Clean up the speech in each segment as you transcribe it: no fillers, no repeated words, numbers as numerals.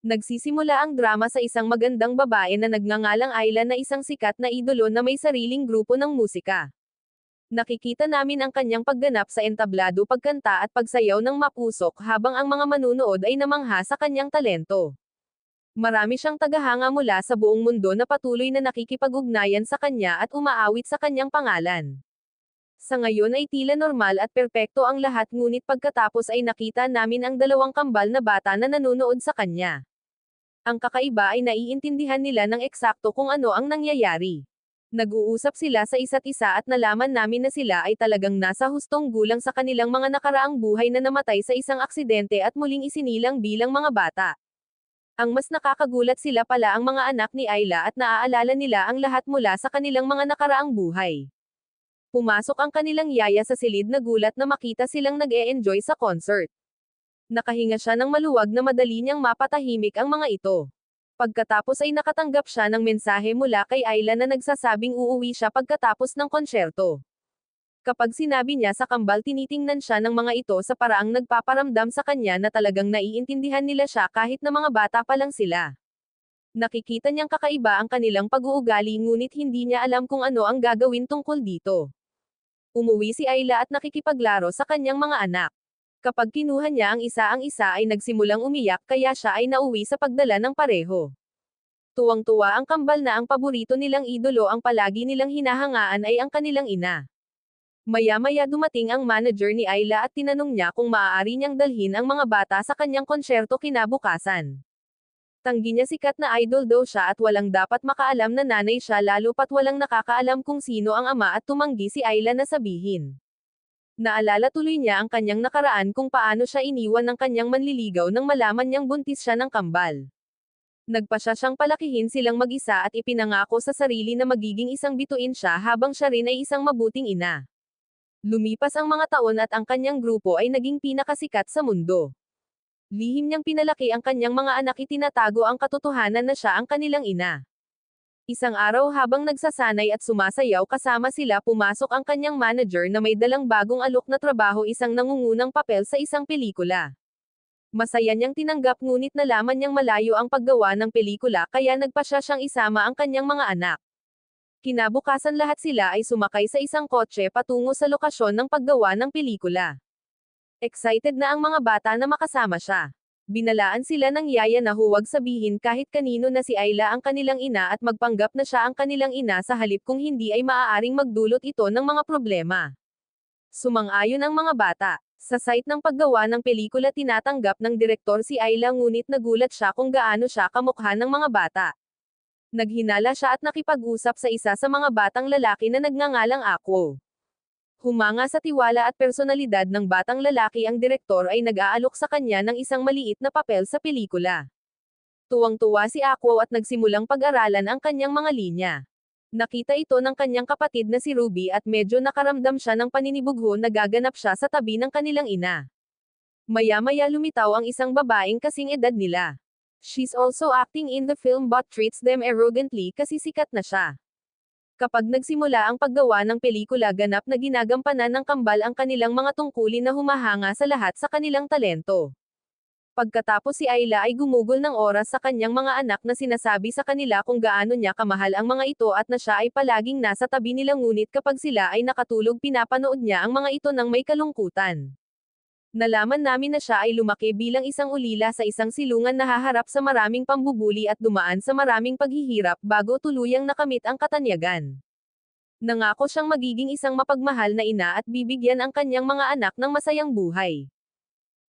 Nagsisimula ang drama sa isang magandang babae na nagngangalang Ayla na isang sikat na idolo na may sariling grupo ng musika. Nakikita namin ang kanyang pagganap sa entablado pagkanta at pagsayaw ng mapusok habang ang mga manunood ay namangha sa kanyang talento. Marami siyang tagahanga mula sa buong mundo na patuloy na nakikipag-ugnayan sa kanya at umaawit sa kanyang pangalan. Sa ngayon ay tila normal at perpekto ang lahat ngunit pagkatapos ay nakita namin ang dalawang kambal na bata na nanonood sa kanya. Ang kakaiba ay naiintindihan nila ng eksakto kung ano ang nangyayari. Nag-uusap sila sa isa't isa at nalaman namin na sila ay talagang nasa hustong gulang sa kanilang mga nakaraang buhay na namatay sa isang aksidente at muling isinilang bilang mga bata. Ang mas nakakagulat sila pala ang mga anak ni Ayla at naaalala nila ang lahat mula sa kanilang mga nakaraang buhay. Pumasok ang kanilang yaya sa silid na gulat na makita silang nag-e-enjoy sa concert. Nakahinga siya ng maluwag na madali niyang mapatahimik ang mga ito. Pagkatapos ay nakatanggap siya ng mensahe mula kay Ayla na nagsasabing uuwi siya pagkatapos ng konsyerto. Kapag sinabi niya sa kambal tinitingnan siya ng mga ito sa paraang nagpaparamdam sa kanya na talagang naiintindihan nila siya kahit na mga bata pa lang sila. Nakikita niyang kakaiba ang kanilang pag-uugali ngunit hindi niya alam kung ano ang gagawin tungkol dito. Umuwi si Ayla at nakikipaglaro sa kanyang mga anak. Kapag kinuha niya ang isa ay nagsimulang umiyak kaya siya ay nauwi sa pagdala ng pareho. Tuwang-tuwa ang kambal na ang paborito nilang idolo ang palagi nilang hinahangaan ay ang kanilang ina. Maya-maya dumating ang manager ni Ayla at tinanong niya kung maaari niyang dalhin ang mga bata sa kanyang konsyerto kinabukasan. Tanggi niya sikat na idol daw siya at walang dapat makaalam na nanay siya lalo pat walang nakakaalam kung sino ang ama at tumanggi si Ayla na sabihin. Naalala tuloy niya ang kanyang nakaraan kung paano siya iniwan ng kanyang manliligaw nang malaman niyang buntis siya ng kambal. Nagpasya siyang palakihin silang mag-isa at ipinangako sa sarili na magiging isang bituin siya habang siya rin ay isang mabuting ina. Lumipas ang mga taon at ang kanyang grupo ay naging pinakasikat sa mundo. Lihim niyang pinalaki ang kanyang mga anak itinatago ang katotohanan na siya ang kanilang ina. Isang araw habang nagsasanay at sumasayaw kasama sila pumasok ang kanyang manager na may dalang bagong alok na trabaho isang nangungunang papel sa isang pelikula. Masaya niyang tinanggap ngunit nalaman niyang malayo ang paggawa ng pelikula kaya nagpasya siyang isama ang kanyang mga anak. Kinabukasan lahat sila ay sumakay sa isang kotse patungo sa lokasyon ng paggawa ng pelikula. Excited na ang mga bata na makasama siya. Binalaan sila ng yaya na huwag sabihin kahit kanino na si Ayla ang kanilang ina at magpanggap na siya ang kanilang ina sa halip kung hindi ay maaaring magdulot ito ng mga problema. Sumang-ayon ang mga bata. Sa site ng paggawa ng pelikula tinatanggap ng direktor si Ayla ngunit nagulat siya kung gaano siya kamukha ng mga bata. Naghinala siya at nakipag-usap sa isa sa mga batang lalaki na nagngangalang Aquo. Humanga sa tiwala at personalidad ng batang lalaki ang direktor ay nag-aalok sa kanya ng isang maliit na papel sa pelikula. Tuwang-tuwa si Aquo at nagsimulang pag-aralan ang kanyang mga linya. Nakita ito ng kanyang kapatid na si Ruby at medyo nakaramdam siya ng paninibugho na gaganap siya sa tabi ng kanilang ina. Maya-maya lumitaw ang isang babaeng kasing edad nila. She's also acting in the film but treats them arrogantly kasi sikat na siya. Kapag nagsimula ang paggawa ng pelikula ganap na ginagampanan ng kambal ang kanilang mga tungkulin na humahanga sa lahat sa kanilang talento. Pagkatapos si Ayla ay gumugol ng oras sa kanyang mga anak na sinasabi sa kanila kung gaano niya kamahal ang mga ito at na siya ay palaging nasa tabi nila ngunit kapag sila ay nakatulog pinapanood niya ang mga ito ng may kalungkutan. Nalaman namin na siya ay lumaki bilang isang ulila sa isang silungan na haharap sa maraming pambubuli at dumaan sa maraming paghihirap bago tuluyang nakamit ang katanyagan. Nangako siyang magiging isang mapagmahal na ina at bibigyan ang kanyang mga anak ng masayang buhay.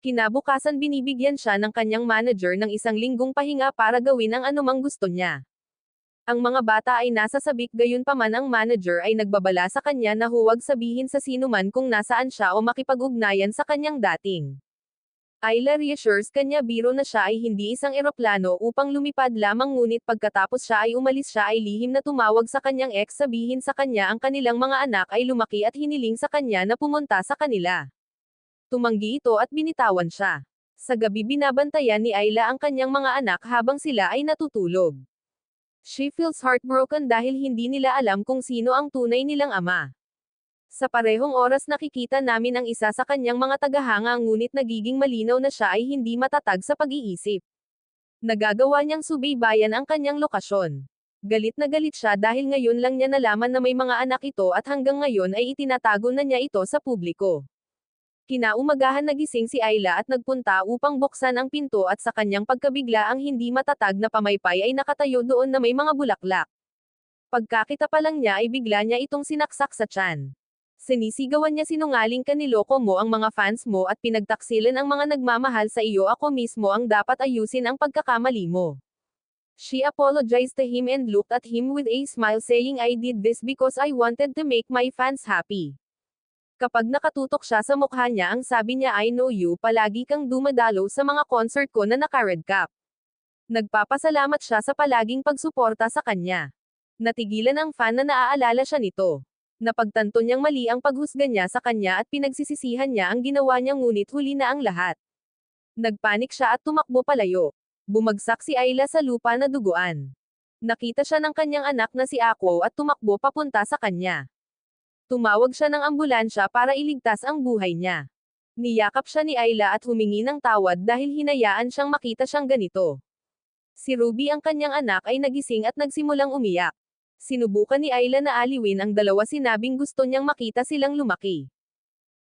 Kinabukasan binibigyan siya ng kanyang manager ng isang linggong pahinga para gawin ang anumang gusto niya. Ang mga bata ay nasa sabik gayunpaman ang manager ay nagbabala sa kanya na huwag sabihin sa sinuman kung nasaan siya o makipag-ugnayan sa kanyang dating. Ayla reassures kanya biro na siya ay hindi isang eroplano upang lumipad lamang ngunit pagkatapos siya ay umalis siya ay lihim na tumawag sa kanyang ex sabihin sa kanya ang kanilang mga anak ay lumaki at hiniling sa kanya na pumunta sa kanila. Tumanggi ito at binitawan siya. Sa gabi binabantayan ni Ayla ang kanyang mga anak habang sila ay natutulog. She feels heartbroken dahil hindi nila alam kung sino ang tunay nilang ama. Sa parehong oras nakikita namin ang isa sa kanyang mga tagahanga ngunit nagiging malinaw na siya ay hindi matatag sa pag-iisip. Nagagawa niyang subaybayan ang kanyang lokasyon. Galit na galit siya dahil ngayon lang niya nalaman na may mga anak ito at hanggang ngayon ay itinatago na niya ito sa publiko. Kinaumagahan nagising si Ayla at nagpunta upang buksan ang pinto at sa kanyang pagkabigla ang hindi matatag na pamaypay ay nakatayo doon na may mga bulaklak. Pagkakita pa lang niya ay bigla niya itong sinaksak sa tiyan. Sinisigawan niya, sinungaling ka, niloko mo ang mga fans mo at pinagtaksilan ang mga nagmamahal sa iyo, ako mismo ang dapat ayusin ang pagkakamali mo. She apologized to him and looked at him with a smile saying, I did this because I wanted to make my fans happy. Kapag nakatutok siya sa mukha niya, ang sabi niya, I know you, palagi kang dumadalo sa mga concert ko na naka-red cap. Nagpapasalamat siya sa palaging pagsuporta sa kanya. Natigilan ang fan na naaalala siya nito. Napagtanto niyang mali ang paghusga niya sa kanya at pinagsisisihan niya ang ginawa niya, ngunit huli na ang lahat. Nagpanik siya at tumakbo palayo. Bumagsak si Ayla sa lupa na duguan. Nakita siya ng kanyang anak na si Aquo at tumakbo papunta sa kanya. Tumawag siya ng ambulansya para iligtas ang buhay niya. Niyakap siya ni Ayla at humingi ng tawad dahil hinayaan siyang makita siyang ganito. Si Ruby, ang kanyang anak, ay nagising at nagsimulang umiyak. Sinubukan ni Ayla na aliwin ang dalawa, sinabing gusto niyang makita silang lumaki.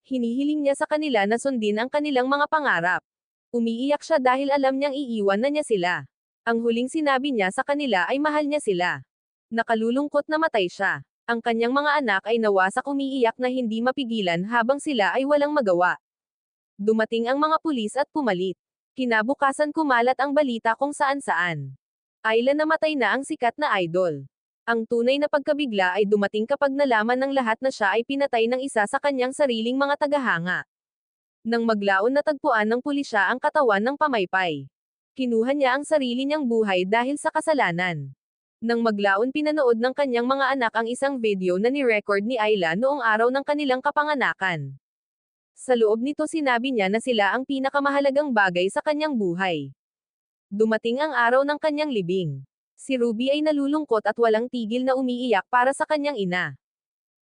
Hinihiling niya sa kanila na sundin ang kanilang mga pangarap. Umiiyak siya dahil alam niyang iiwan na niya sila. Ang huling sinabi niya sa kanila ay mahal niya sila. Nakalulungkot na matay siya. Ang kanyang mga anak ay nawasak, umiiyak na hindi mapigilan habang sila ay walang magawa. Dumating ang mga pulis at pumalit. Kinabukasan kumalat ang balita kung saan-saan. Ayla, namatay na ang sikat na idol. Ang tunay na pagkabigla ay dumating kapag nalaman ng lahat na siya ay pinatay ng isa sa kanyang sariling mga tagahanga. Nang maglaon, natagpuan ng pulisya ang katawan ng pamaypay. Kinuha niya ang sarili niyang buhay dahil sa kasalanan. Nang maglaon, pinanood ng kanyang mga anak ang isang video na ni-record ni Ayla noong araw ng kanilang kapanganakan. Sa loob nito, sinabi niya na sila ang pinakamahalagang bagay sa kanyang buhay. Dumating ang araw ng kanyang libing. Si Ruby ay nalulungkot at walang tigil na umiiyak para sa kanyang ina.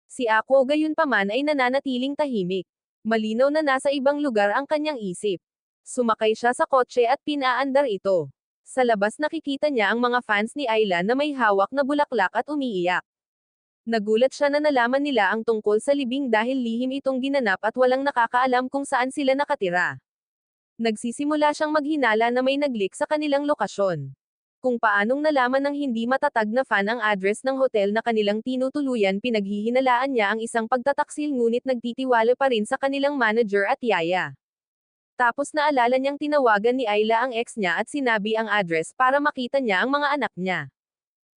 Si Aquo gayunpaman ay nananatiling tahimik. Malinaw na nasa ibang lugar ang kanyang isip. Sumakay siya sa kotse at pinaandar ito. Sa labas, nakikita niya ang mga fans ni Ayla na may hawak na bulaklak at umiiyak. Nagulat siya na nalaman nila ang tungkol sa libing dahil lihim itong ginanap at walang nakakaalam kung saan sila nakatira. Nagsisimula siyang maghinala na may nag-leak sa kanilang lokasyon. Kung paanong nalaman ng hindi matatag na fan ang address ng hotel na kanilang tinutuluyan, pinaghihinalaan niya ang isang pagtataksil, ngunit nagtitiwala pa rin sa kanilang manager at yaya. Tapos naalala niyang tinawagan ni Ayla ang ex niya at sinabi ang address para makita niya ang mga anak niya.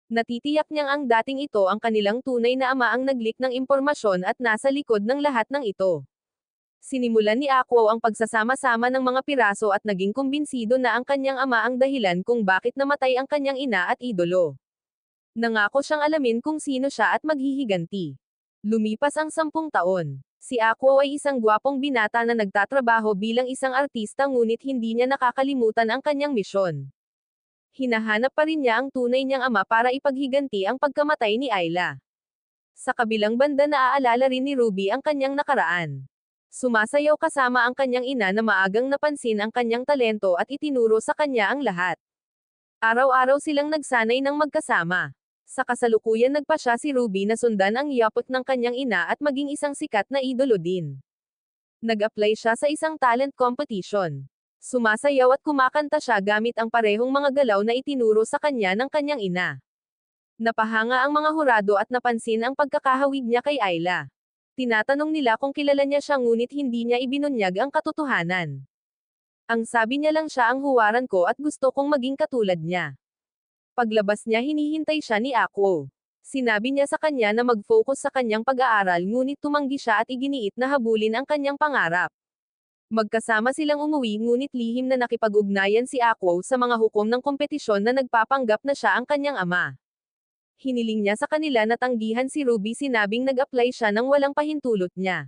Natitiyak niyang ang dating ito ang kanilang tunay na ama ang nag-leak ng impormasyon at nasa likod ng lahat ng ito. Sinimulan ni Aquo ang pagsasama-sama ng mga piraso at naging kumbinsido na ang kanyang ama ang dahilan kung bakit namatay ang kanyang ina at idolo. Nangako siyang alamin kung sino siya at maghihiganti. Lumipas ang 10 taon. Si Aquo ay isang gwapong binata na nagtatrabaho bilang isang artista, ngunit hindi niya nakakalimutan ang kanyang misyon. Hinahanap pa rin niya ang tunay niyang ama para ipaghiganti ang pagkamatay ni Ayla. Sa kabilang banda, naaalala rin ni Ruby ang kanyang nakaraan. Sumasayaw kasama ang kanyang ina na maagang napansin ang kanyang talento at itinuro sa kanya ang lahat. Araw-araw silang nagsanay ng magkasama. Sa kasalukuyan, nagpasya si Ruby na sundan ang yapot ng kanyang ina at maging isang sikat na idolo din. Nag-apply siya sa isang talent competition. Sumasayaw at kumakanta siya gamit ang parehong mga galaw na itinuro sa kanya ng kanyang ina. Napahanga ang mga hurado at napansin ang pagkakahawig niya kay Ayla. Tinatanong nila kung kilala niya siya, ngunit hindi niya ibinunyag ang katotohanan. Ang sabi niya lang, siya ang huwaran ko at gusto kong maging katulad niya. Paglabas niya, hinihintay siya ni Aquo. Sinabi niya sa kanya na mag-focus sa kanyang pag-aaral, ngunit tumanggi siya at iginiit na habulin ang kanyang pangarap. Magkasama silang umuwi, ngunit lihim na nakipag-ugnayan si Aquo sa mga hukom ng kompetisyon na nagpapanggap na siya ang kanyang ama. Hiniling niya sa kanila na tanggihan si Ruby, sinabing nag-apply siya nang walang pahintulot niya.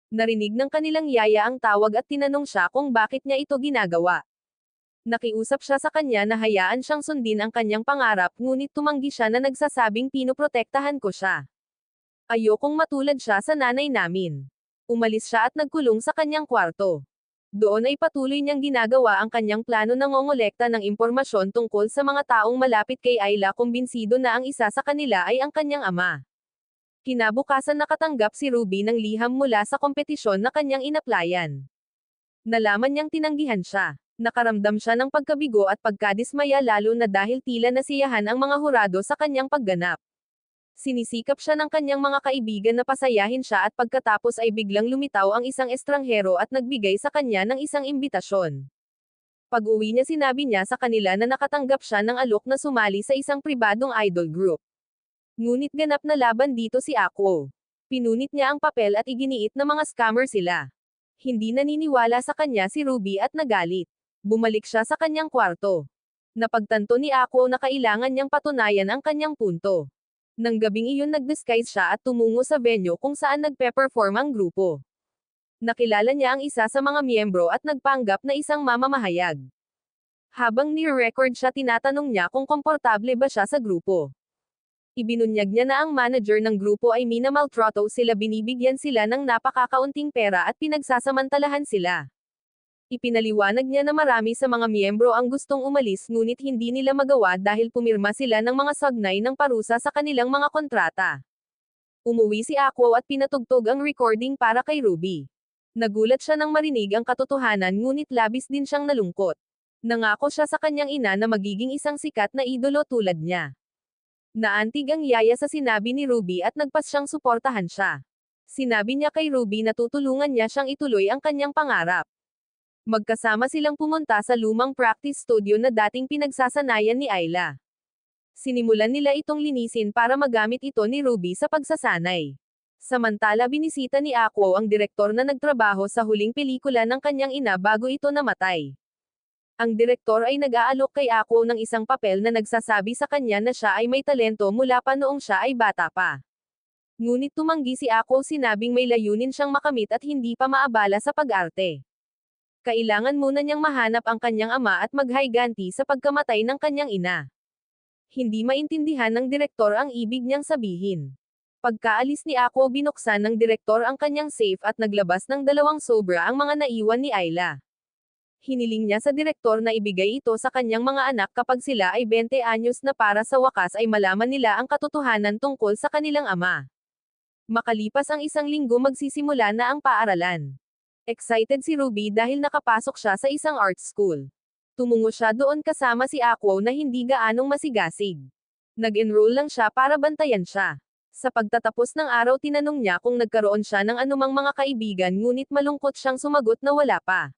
Narinig ng kanilang yaya ang tawag at tinanong siya kung bakit niya ito ginagawa. Nakiusap siya sa kanya na hayaan siyang sundin ang kanyang pangarap, ngunit tumanggi siya na nagsasabing pinoprotektahan ko siya. Ayokong matulad siya sa nanay namin. Umalis siya at nagkulong sa kanyang kwarto. Doon ay patuloy niyang ginagawa ang kanyang plano na ngongolekta ng impormasyon tungkol sa mga taong malapit kay Ayla, kumbinsido na ang isa sa kanila ay ang kanyang ama. Kinabukasan nakatanggap si Ruby ng liham mula sa kompetisyon na kanyang inaplayan. Nalaman niyang tinanggihan siya. Nakaramdam siya ng pagkabigo at pagkadismaya, lalo na dahil tila nasiyahan ang mga hurado sa kanyang pagganap. Sinisikap siya ng kanyang mga kaibigan na pasayahin siya at pagkatapos ay biglang lumitaw ang isang estranghero at nagbigay sa kanya ng isang imbitasyon. Pag-uwi niya sinabi niya sa kanila na nakatanggap siya ng alok na sumali sa isang pribadong idol group. Ngunit ganap na laban dito si Aquo. Pinunit niya ang papel at iginiit na mga scammer sila. Hindi naniniwala sa kanya si Ruby at nagalit. Bumalik siya sa kanyang kwarto. Napagtanto ni Aquo na kailangan niyang patunayan ang kanyang punto. Nang gabing iyon nag-disguise siya at tumungo sa venue kung saan nagpe-perform ang grupo. Nakilala niya ang isa sa mga miyembro at nagpanggap na isang mamamahayag. Habang ni-record siya, tinatanong niya kung komportable ba siya sa grupo. Ibinunyag niya na ang manager ng grupo ay minamaltrato sila, binibigyan sila ng napakakaunting pera at pinagsasamantalahan sila. Ipinaliwanag niya na marami sa mga miyembro ang gustong umalis, ngunit hindi nila magawa dahil pumirma sila ng mga sagnay ng parusa sa kanilang mga kontrata. Umuwi si Aquo at pinatugtog ang recording para kay Ruby. Nagulat siya nang marinig ang katotohanan, ngunit labis din siyang nalungkot. Nangako siya sa kanyang ina na magiging isang sikat na idolo tulad niya. Naantig ang yaya sa sinabi ni Ruby at nagpas siyang suportahan siya. Sinabi niya kay Ruby na tutulungan niya siyang ituloy ang kanyang pangarap. Magkasama silang pumunta sa lumang practice studio na dating pinagsasanayan ni Ayla. Sinimulan nila itong linisin para magamit ito ni Ruby sa pagsasanay. Samantala binisita ni Aquo ang direktor na nagtrabaho sa huling pelikula ng kanyang ina bago ito namatay. Ang direktor ay nag-aalok kay Aquo ng isang papel na nagsasabi sa kanya na siya ay may talento mula pa noong siya ay bata pa. Ngunit tumanggi si Aquo, sinabing may layunin siyang makamit at hindi pa maabala sa pag-arte. Kailangan muna niyang mahanap ang kanyang ama at maghayganti sa pagkamatay ng kanyang ina. Hindi maintindihan ng direktor ang ibig niyang sabihin. Pagkaalis ni Aquo, binuksan ng direktor ang kanyang safe at naglabas ng 2 sobra ang mga naiwan ni Ayla. Hiniling niya sa direktor na ibigay ito sa kanyang mga anak kapag sila ay 20 anyos na para sa wakas ay malaman nila ang katotohanan tungkol sa kanilang ama. Makalipas ang 1 linggo magsisimula na ang paaralan. Excited si Ruby dahil nakapasok siya sa isang art school. Tumungo siya doon kasama si Aquo na hindi gaanong masigasig. Nag-enroll lang siya para bantayan siya. Sa pagtatapos ng araw tinanong niya kung nagkaroon siya ng anumang mga kaibigan, ngunit malungkot siyang sumagot na wala pa.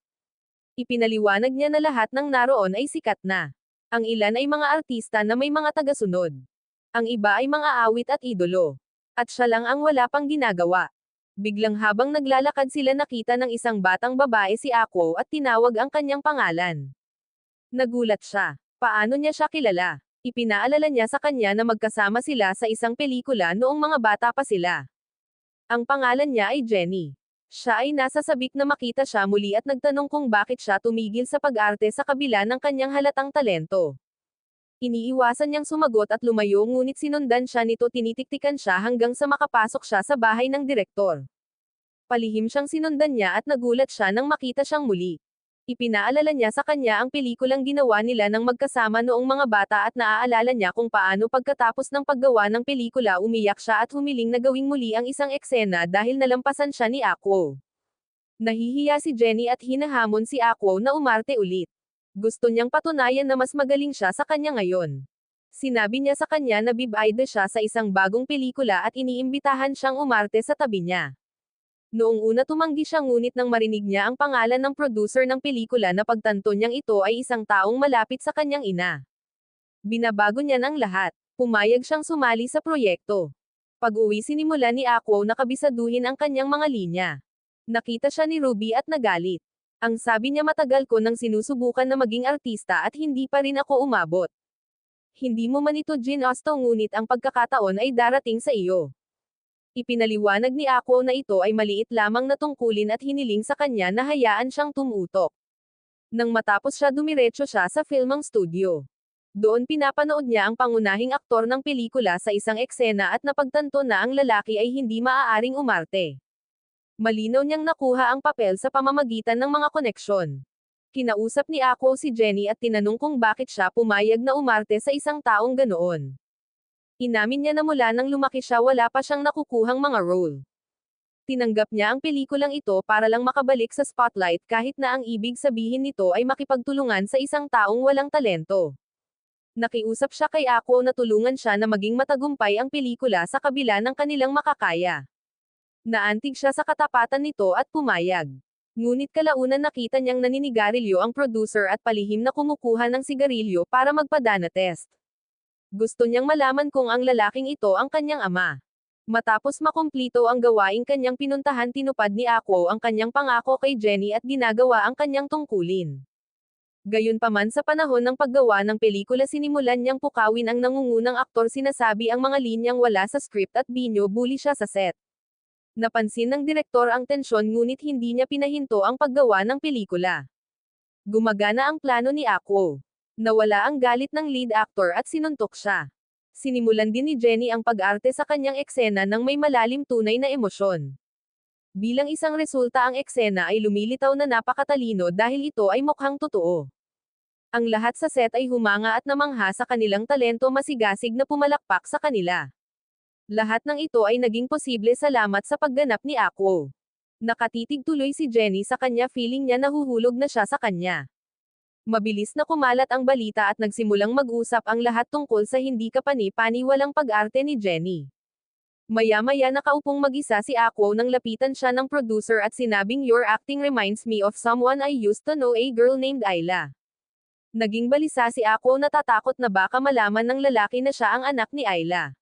Ipinaliwanag niya na lahat ng naroon ay sikat na. Ang ilan ay mga artista na may mga tagasunod. Ang iba ay mga awit at idolo. At siya lang ang wala pang ginagawa. Biglang habang naglalakad sila nakita ng isang batang babae si Aquo at tinawag ang kanyang pangalan. Nagulat siya. Paano niya siya kilala? Ipinaalala niya sa kanya na magkasama sila sa isang pelikula noong mga bata pa sila. Ang pangalan niya ay Jenny. Siya ay nasa sabik na makita siya muli at nagtanong kung bakit siya tumigil sa pag-arte sa kabila ng kanyang halatang talento. Iniiwasan niyang sumagot at lumayo, ngunit sinundan siya nito, tinitiktikan siya hanggang sa makapasok siya sa bahay ng direktor. Palihim siyang sinundan niya at nagulat siya nang makita siyang muli. Ipinaalala niya sa kanya ang pelikulang ginawa nila ng magkasama noong mga bata at naaalala niya kung paano pagkatapos ng paggawa ng pelikula umiyak siya at humiling na gawing muli ang isang eksena dahil nalampasan siya ni Aquo. Nahihiya si Jenny at hinahamon si Aquo na umarte ulit. Gusto niyang patunayan na mas magaling siya sa kanya ngayon. Sinabi niya sa kanya na bibida siya sa isang bagong pelikula at iniimbitahan siyang umarte sa tabi niya. Noong una tumanggi siya, ngunit nang marinig niya ang pangalan ng producer ng pelikula napagtanto niyang ito ay isang taong malapit sa kanyang ina. Binabago niya ng lahat. Pumayag siyang sumali sa proyekto. Pag-uwi sinimulan ni Aquo na kabisaduhin ang kanyang mga linya. Nakita siya ni Ruby at nagalit. Ang sabi niya, matagal ko nang sinusubukan na maging artista at hindi pa rin ako umabot. Hindi mo man ito ginusto, ngunit ang pagkakataon ay darating sa iyo. Ipinaliwanag ni Aquo na ito ay maliit lamang na tungkulin at hiniling sa kanya na hayaan siyang tumutok. Nang matapos siya, dumiretso siya sa filming studio. Doon pinapanood niya ang pangunahing aktor ng pelikula sa isang eksena at napagtanto na ang lalaki ay hindi maaaring umarte. Malinaw niyang nakuha ang papel sa pamamagitan ng mga koneksyon. Kinausap ni Aquo si Jenny at tinanong kung bakit siya pumayag na umarte sa isang taong ganoon. Inamin niya na mula nang lumaki siya wala pa siyang nakukuhang mga role. Tinanggap niya ang pelikulang ito para lang makabalik sa spotlight kahit na ang ibig sabihin nito ay makipagtulungan sa isang taong walang talento. Nakiusap siya kay Aquo na tulungan siya na maging matagumpay ang pelikula sa kabila ng kanilang makakaya. Naantig siya sa katapatan nito at pumayag. Ngunit kalaunan nakita niyang naninigarilyo ang producer at palihim na kumukuha ng sigarilyo para magpadana test. Gusto niyang malaman kung ang lalaking ito ang kanyang ama. Matapos makumplito ang gawaing kanyang pinuntahan tinupad ni Aquo ang kanyang pangako kay Jenny at ginagawa ang kanyang tungkulin. Gayunpaman sa panahon ng paggawa ng pelikula sinimulan niyang pukawin ang nangungunang aktor sinasabi ang mga linyang wala sa script at binyo-bully siya sa set. Napansin ng direktor ang tensyon ngunit hindi niya pinahinto ang paggawa ng pelikula. Gumagana ang plano ni Aquo. Nawala ang galit ng lead actor at sinuntok siya. Sinimulan din ni Jenny ang pag-arte sa kanyang eksena ng may malalim tunay na emosyon. Bilang isang resulta ang eksena ay lumilitaw na napakatalino dahil ito ay mukhang totoo. Ang lahat sa set ay humanga at namangha sa kanilang talento masigasig na pumalakpak sa kanila. Lahat ng ito ay naging posible salamat sa pagganap ni Aquo. Nakatitig tuloy si Jenny sa kanya feeling niya nahuhulog na siya sa kanya. Mabilis na kumalat ang balita at nagsimulang mag-usap ang lahat tungkol sa hindi kapani-paniwalang pag-arte ni Jenny. Maya-maya nakaupong mag-isa si Aquo nang lapitan siya ng producer at sinabing your acting reminds me of someone I used to know, a girl named Ayla. Naging balisa si Aquo natatakot na baka malaman ng lalaki na siya ang anak ni Ayla.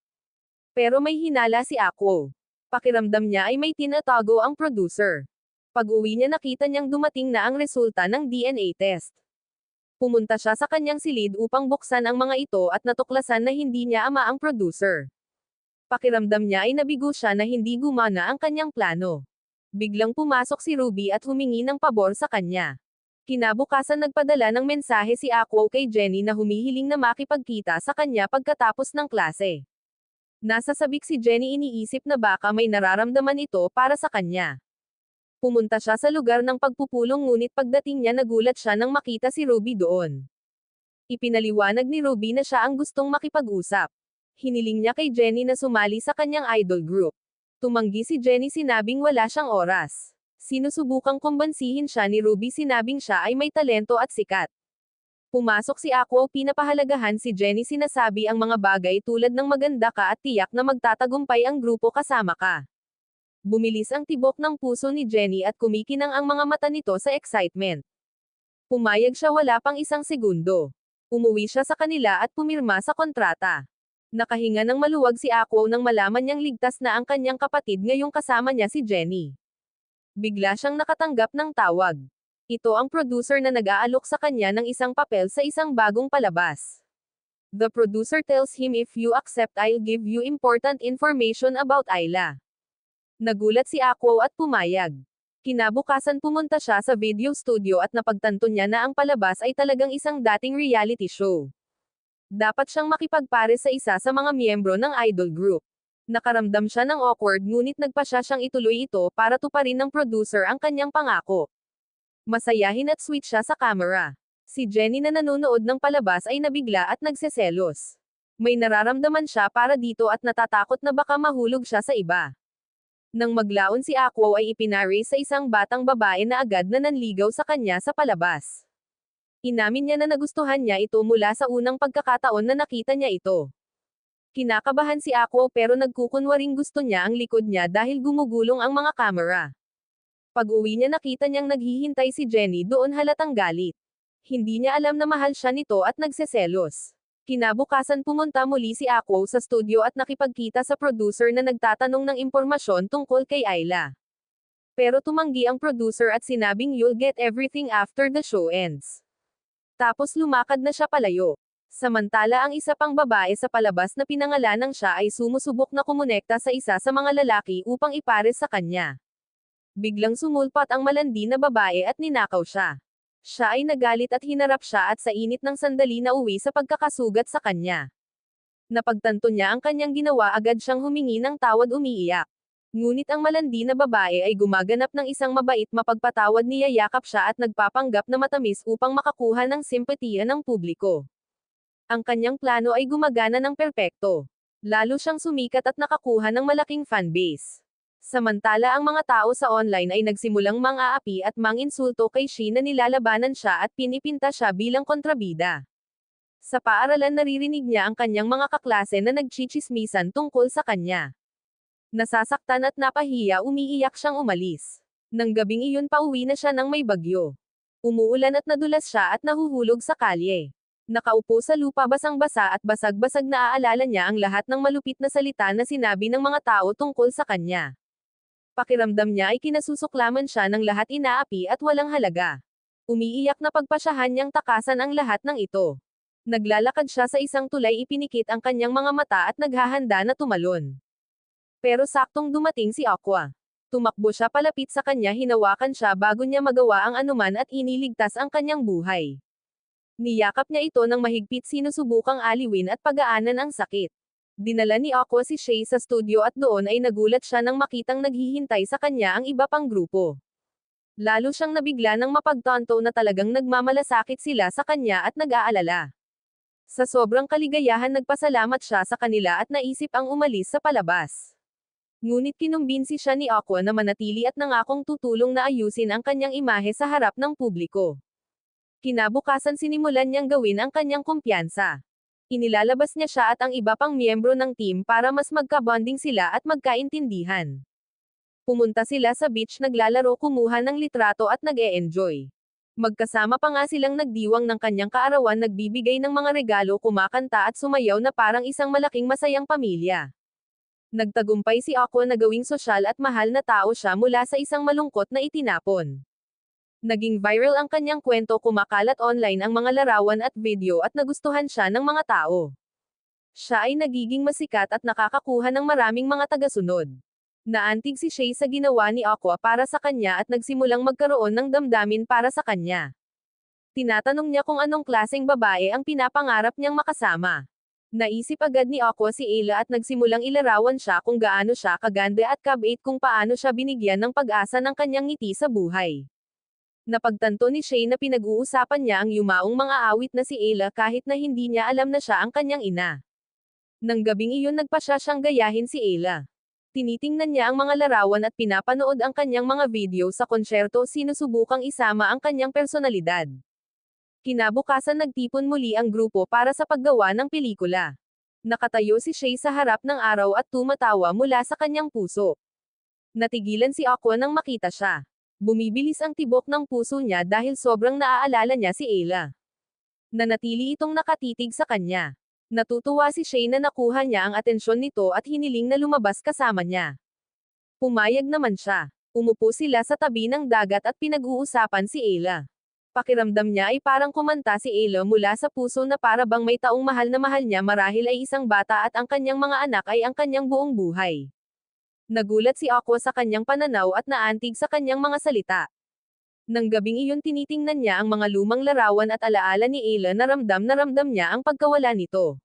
Pero may hinala si Aquo. Pakiramdam niya ay may tinatago ang producer. Pag-uwi niya nakita niyang dumating na ang resulta ng DNA test. Pumunta siya sa kanyang silid upang buksan ang mga ito at natuklasan na hindi niya ama ang producer. Pakiramdam niya ay nabigo siya na hindi gumana ang kanyang plano. Biglang pumasok si Ruby at humingi ng pabor sa kanya. Kinabukasan nagpadala ng mensahe si Aquo kay Jenny na humihiling na makipagkita sa kanya pagkatapos ng klase. Nasa sabik si Jenny iniisip na baka may nararamdaman ito para sa kanya. Pumunta siya sa lugar ng pagpupulong ngunit pagdating niya nagulat siya nang makita si Ruby doon. Ipinaliwanag ni Ruby na siya ang gustong makipag-usap. Hiniling niya kay Jenny na sumali sa kanyang idol group. Tumanggi si Jenny sinabing wala siyang oras. Sinusubukang kumbansihin siya ni Ruby sinabing siya ay may talento at sikat. Pumasok si Aquo pinapahalagahan si Jenny sinasabi ang mga bagay tulad ng maganda ka at tiyak na magtatagumpay ang grupo kasama ka. Bumilis ang tibok ng puso ni Jenny at kumikinang ang mga mata nito sa excitement. Pumayag siya wala pang isang segundo. Umuwi siya sa kanila at pumirma sa kontrata. Nakahinga ng maluwag si Aquo nang malaman niyang ligtas na ang kanyang kapatid ngayong kasama niya si Jenny. Bigla siyang nakatanggap ng tawag. Ito ang producer na nag-aalok sa kanya ng isang papel sa isang bagong palabas. The producer tells him if you accept I'll give you important information about Ayla. Nagulat si Aquo at pumayag. Kinabukasan pumunta siya sa video studio at napagtanto niya na ang palabas ay talagang isang dating reality show. Dapat siyang makipagpares sa isa sa mga miyembro ng idol group. Nakaramdam siya ng awkward ngunit nagpasya siyang ituloy ito para tuparin ng producer ang kanyang pangako. Masayahin at sweet siya sa camera. Si Jenny na nanonood ng palabas ay nabigla at nagseselos. May nararamdaman siya para dito at natatakot na baka mahulog siya sa iba. Nang maglaon si Aquo ay ipinare sa isang batang babae na agad na nanligaw sa kanya sa palabas. Inamin niya na nagustuhan niya ito mula sa unang pagkakataon na nakita niya ito. Kinakabahan si Aquo pero nagkukunwaring gusto niya ang likod niya dahil gumugulong ang mga kamera. Pag-uwi niya nakita niyang naghihintay si Jenny doon halatang galit. Hindi niya alam na mahal siya nito at nagseselos. Kinabukasan pumunta muli si Aquo sa studio at nakipagkita sa producer na nagtatanong ng impormasyon tungkol kay Ayla. Pero tumanggi ang producer at sinabing you'll get everything after the show ends. Tapos lumakad na siya palayo. Samantala ang isa pang babae sa palabas na pinangalanang siya ay sumusubok na kumonekta sa isa sa mga lalaki upang ipares sa kanya. Biglang sumulpat ang malandi na babae at ninakaw siya. Siya ay nagalit at hinarap siya at sa init ng sandali na uwi sa pagkakasugat sa kanya. Napagtanto niya ang kanyang ginawa agad siyang humingi ng tawad umiiyak. Ngunit ang malandi na babae ay gumaganap ng isang mabait mapagpatawad, niyayakap siya at nagpapanggap na matamis upang makakuha ng simpatiya ng publiko. Ang kanyang plano ay gumagana ng perpekto. Lalo siyang sumikat at nakakuha ng malaking fanbase. Samantala ang mga tao sa online ay nagsimulang mang-aapi at mang-insulto kay Shi na nilalabanan siya at pinipinta siya bilang kontrabida. Sa paaralan naririnig niya ang kanyang mga kaklase na nagchichismisan tungkol sa kanya. Nasasaktan at napahiya, umiiyak siyang umalis. Nang gabing iyon pauwi na siya nang may bagyo. Umuulan at nadulas siya at nahuhulog sa kalye. Nakaupo sa lupa basang-basa at basag-basag, na aalala niya ang lahat ng malupit na salita na sinabi ng mga tao tungkol sa kanya. Pakiramdam niya ay kinasusuklaman siya ng lahat, inaapi at walang halaga. Umiiyak na pagpasyahan niyang takasan ang lahat ng ito. Naglalakad siya sa isang tulay, ipinikit ang kanyang mga mata at naghahanda na tumalon. Pero saktong dumating si Aqua. Tumakbo siya palapit sa kanya, hinawakan siya bago niya magawa ang anuman at iniligtas ang kanyang buhay. Niyakap niya ito ng mahigpit, sinusubukang aliwin at pagaanan ang sakit. Dinala ni Aqua si Shay sa studio at doon ay nagulat siya nang makitang naghihintay sa kanya ang iba pang grupo. Lalo siyang nabigla nang mapagtanto na talagang nagmamalasakit sila sa kanya at nag-aalala. Sa sobrang kaligayahan, nagpasalamat siya sa kanila at naisip ang umalis sa palabas. Ngunit kinumbinsi siya ni Aqua na manatili at nangakong tutulong na ayusin ang kanyang imahe sa harap ng publiko. Kinabukasan sinimulan niyang gawin ang kanyang kumpiyansa. Inilalabas niya siya at ang iba pang miyembro ng team para mas magka-bonding sila at magkaintindihan. Pumunta sila sa beach, naglalaro, kumuha ng litrato at nag-e-enjoy. Magkasama pa nga silang nagdiwang ng kanyang kaarawan, nagbibigay ng mga regalo, kumakanta at sumayaw na parang isang malaking masayang pamilya. Nagtagumpay si Aqua na gawing sosyal at mahal na tao siya mula sa isang malungkot na itinapon. Naging viral ang kanyang kwento, kumakalat online ang mga larawan at video at nagustuhan siya ng mga tao. Siya ay nagiging masikat at nakakakuha ng maraming mga tagasunod. Naantig si Shay sa ginawa ni Aqua para sa kanya at nagsimulang magkaroon ng damdamin para sa kanya. Tinatanong niya kung anong klaseng babae ang pinapangarap niyang makasama. Naisip agad ni Aqua si Ayla at nagsimulang ilarawan siya kung gaano siya kaganda at kabait, kung paano siya binigyan ng pag-asa ng kanyang ngiti sa buhay. Napagtanto ni Shay na pinag-uusapan niya ang yumaong mga awit na si Ayla kahit na hindi niya alam na siya ang kanyang ina. Nang gabing iyon, nagpasya siyang gayahin si Ayla. Tinitingnan niya ang mga larawan at pinapanood ang kanyang mga video sa konsyerto, sinusubukang isama ang kanyang personalidad. Kinabukasan nagtipon muli ang grupo para sa paggawa ng pelikula. Nakatayo si Shay sa harap ng araw at tumatawa mula sa kanyang puso. Natigilan si Aqua nang makita siya. Bumibilis ang tibok ng puso niya dahil sobrang naaalala niya si Ayla. Nanatili itong nakatitig sa kanya. Natutuwa si Shay na nakuha niya ang atensyon nito at hiniling na lumabas kasama niya. Pumayag naman siya. Umupo sila sa tabi ng dagat at pinag-uusapan si Ayla. Pakiramdam niya ay parang kumanta si Ayla mula sa puso, na para bang may taong mahal na mahal niya, marahil ay isang bata at ang kanyang mga anak ay ang kanyang buong buhay. Nagulat si Aqua sa kanyang pananaw at naantig sa kanyang mga salita. Nang gabing iyon, tinitingnan niya ang mga lumang larawan at alaala ni Ayla, na ramdam niya ang pagkawala nito.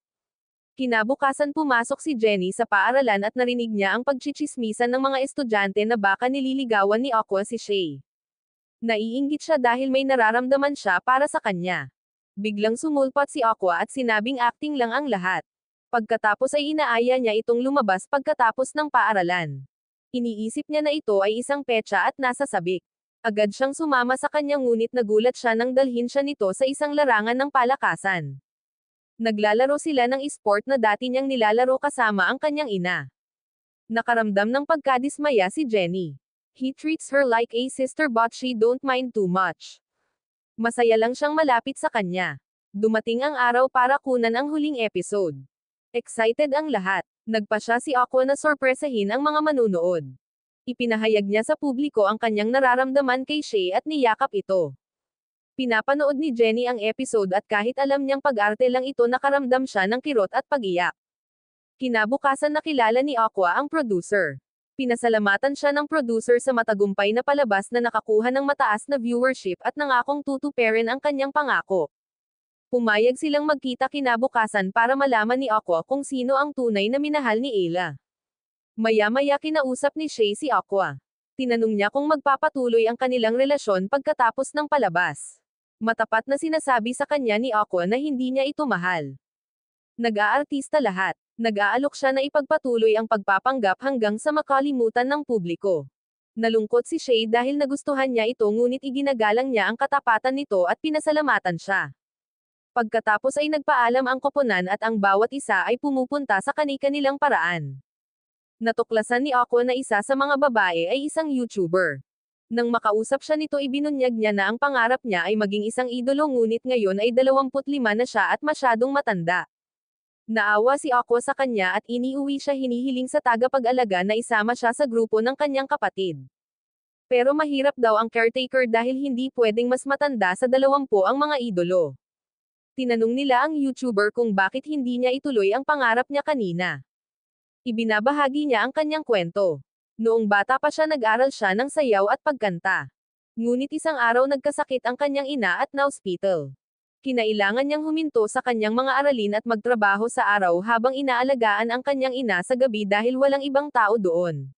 Kinabukasan pumasok si Jenny sa paaralan at narinig niya ang pagchichismisan ng mga estudyante na baka nililigawan ni Aqua si Shay. Naiinggit siya dahil may nararamdaman siya para sa kanya. Biglang sumulpot si Aqua at sinabing acting lang ang lahat. Pagkatapos ay inaaya niya itong lumabas pagkatapos ng paaralan. Iniisip niya na ito ay isang petsa at nasa sabik. Agad siyang sumama sa kanya, ngunit nagulat siya nang dalhin siya nito sa isang larangan ng palakasan. Naglalaro sila ng esport na dati niyang nilalaro kasama ang kanyang ina. Nakaramdam ng pagkadismaya si Jenny. He treats her like a sister but she don't mind too much. Masaya lang siyang malapit sa kanya. Dumating ang araw para kunan ang huling episode. Excited ang lahat. Nagpasya si Aqua na sorpresahin ang mga manunood. Ipinahayag niya sa publiko ang kanyang nararamdaman kay Shay at niyakap ito. Pinapanood ni Jenny ang episode at kahit alam niyang pag-arte lang ito, nakaramdam siya ng kirot at pag-iyak. Kinabukasan nakilala ni Aqua ang producer. Pinasalamatan siya ng producer sa matagumpay na palabas na nakakuha ng mataas na viewership at nangakong tutuparin ang kanyang pangako. Pumayag silang magkita kinabukasan para malaman ni Aqua kung sino ang tunay na minahal ni Ayla. Maya-maya kinausap ni Shay si Aqua. Tinanong niya kung magpapatuloy ang kanilang relasyon pagkatapos ng palabas. Matapat na sinasabi sa kanya ni Aqua na hindi niya ito mahal. Nag-aartista lahat. Nag-aalok siya na ipagpatuloy ang pagpapanggap hanggang sa makalimutan ng publiko. Nalungkot si Shay dahil nagustuhan niya ito ngunit iginagalang niya ang katapatan nito at pinasalamatan siya. Pagkatapos ay nagpaalam ang koponan at ang bawat isa ay pumupunta sa kani-kanilang paraan. Natuklasan ni Aqua na isa sa mga babae ay isang YouTuber. Nang makausap siya nito ibinunyag niya na ang pangarap niya ay maging isang idolo ngunit ngayon ay 25 na siya at masyadong matanda. Naawa si Aqua sa kanya at iniuwi siya hinihiling sa tagapag-alaga na isama siya sa grupo ng kanyang kapatid. Pero mahirap daw ang caretaker dahil hindi pwedeng mas matanda sa 20 ang mga idolo. Tinanong nila ang YouTuber kung bakit hindi niya ituloy ang pangarap niya kanina. Ibinabahagi niya ang kanyang kwento. Noong bata pa siya nag-aral siya ng sayaw at pagkanta. Ngunit isang araw nagkasakit ang kanyang ina at na-hospital. Kinailangan niyang huminto sa kanyang mga aralin at magtrabaho sa araw habang inaalagaan ang kanyang ina sa gabi dahil walang ibang tao doon.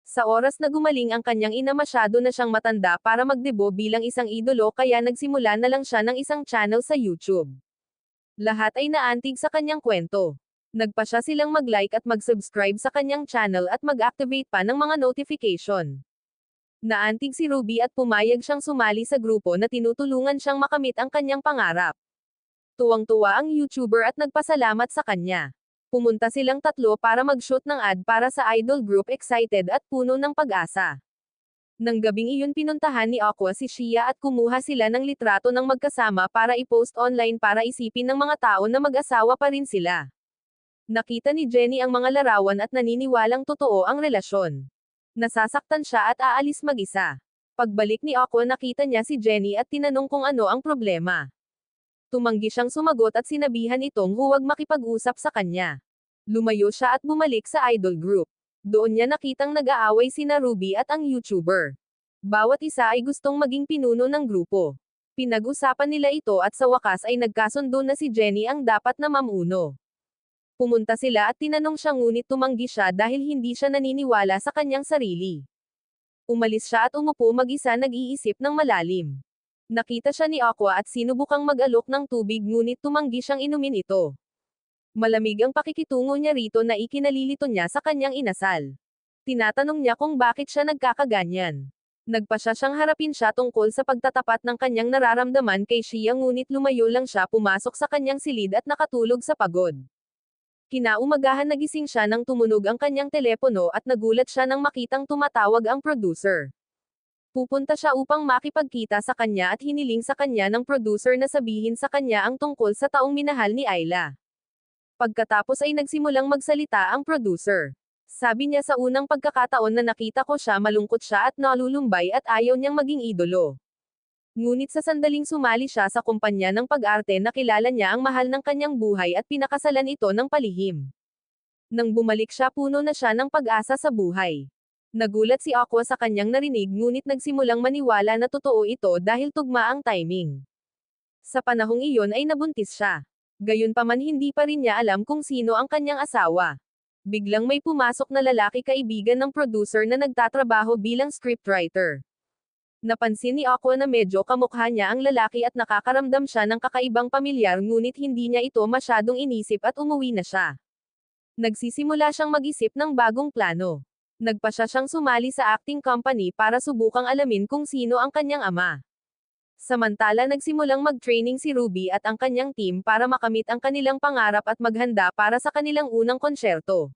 Sa oras na gumaling ang kanyang ina masyado na siyang matanda para magdebo bilang isang idolo kaya nagsimula na lang siya ng isang channel sa YouTube. Lahat ay naantig sa kanyang kwento. Nagpa siya silang mag-like at mag-subscribe sa kanyang channel at mag-activate pa ng mga notification. Naantig si Ruby at pumayag siyang sumali sa grupo na tinutulungan siyang makamit ang kanyang pangarap. Tuwang-tuwa ang YouTuber at nagpasalamat sa kanya. Pumunta silang tatlo para mag-shoot ng ad para sa idol group Excited at Puno ng Pag-asa. Nang gabing iyon pinuntahan ni Aqua si Shia at kumuha sila ng litrato ng magkasama para i-post online para isipin ng mga tao na mag-asawa pa rin sila. Nakita ni Jenny ang mga larawan at naniniwalang totoo ang relasyon. Nasasaktan siya at aalis mag-isa. Pagbalik ni Aqua nakita niya si Jenny at tinanong kung ano ang problema. Tumanggi siyang sumagot at sinabihan itong huwag makipag-usap sa kanya. Lumayo siya at bumalik sa idol group. Doon niya nakitang nag-aaway sina Ruby at ang YouTuber. Bawat isa ay gustong maging pinuno ng grupo. Pinag-usapan nila ito at sa wakas ay nagkasundo na si Jenny ang dapat na mamuno. Pumunta sila at tinanong siya ngunit tumanggi siya dahil hindi siya naniniwala sa kanyang sarili. Umalis siya at umupo mag-isa nag-iisip ng malalim. Nakita siya ni Aqua at sinubukang mag-alok ng tubig ngunit tumanggi siyang inumin ito. Malamig ang pakikitungo niya rito na ikinalilito niya sa kanyang inasal. Tinatanong niya kung bakit siya nagkakaganyan. Nagpa siya siyang harapin siya tungkol sa pagtatapat ng kanyang nararamdaman kay Shia ngunit lumayo lang siya pumasok sa kanyang silid at nakatulog sa pagod. Kinaumagahan nagising siya nang tumunog ang kanyang telepono at nagulat siya nang makitang tumatawag ang producer. Pupunta siya upang makipagkita sa kanya at hiniling sa kanya ng producer na sabihin sa kanya ang tungkol sa taong minahal ni Ayla. Pagkatapos ay nagsimulang magsalita ang producer. Sabi niya sa unang pagkakataon na nakita ko siya malungkot siya at nalulumbay at ayaw niyang maging idolo. Ngunit sa sandaling sumali siya sa kumpanya ng pag-arte nakilala niya ang mahal ng kanyang buhay at pinakasalan ito ng palihim. Nang bumalik siya puno na siya ng pag-asa sa buhay. Nagulat si Aqua sa kanyang narinig ngunit nagsimulang maniwala na totoo ito dahil tugma ang timing. Sa panahong iyon ay nabuntis siya. Gayunpaman hindi pa rin niya alam kung sino ang kanyang asawa. Biglang may pumasok na lalaki kaibigan ng producer na nagtatrabaho bilang scriptwriter. Napansin ni Aqua na medyo kamukha niya ang lalaki at nakakaramdam siya ng kakaibang pamilyar ngunit hindi niya ito masyadong inisip at umuwi na siya. Nagsisimula siyang mag-isip ng bagong plano. Nagpa siya siyang sumali sa acting company para subukang alamin kung sino ang kanyang ama. Samantala nagsimulang mag-training si Ruby at ang kanyang team para makamit ang kanilang pangarap at maghanda para sa kanilang unang konsyerto.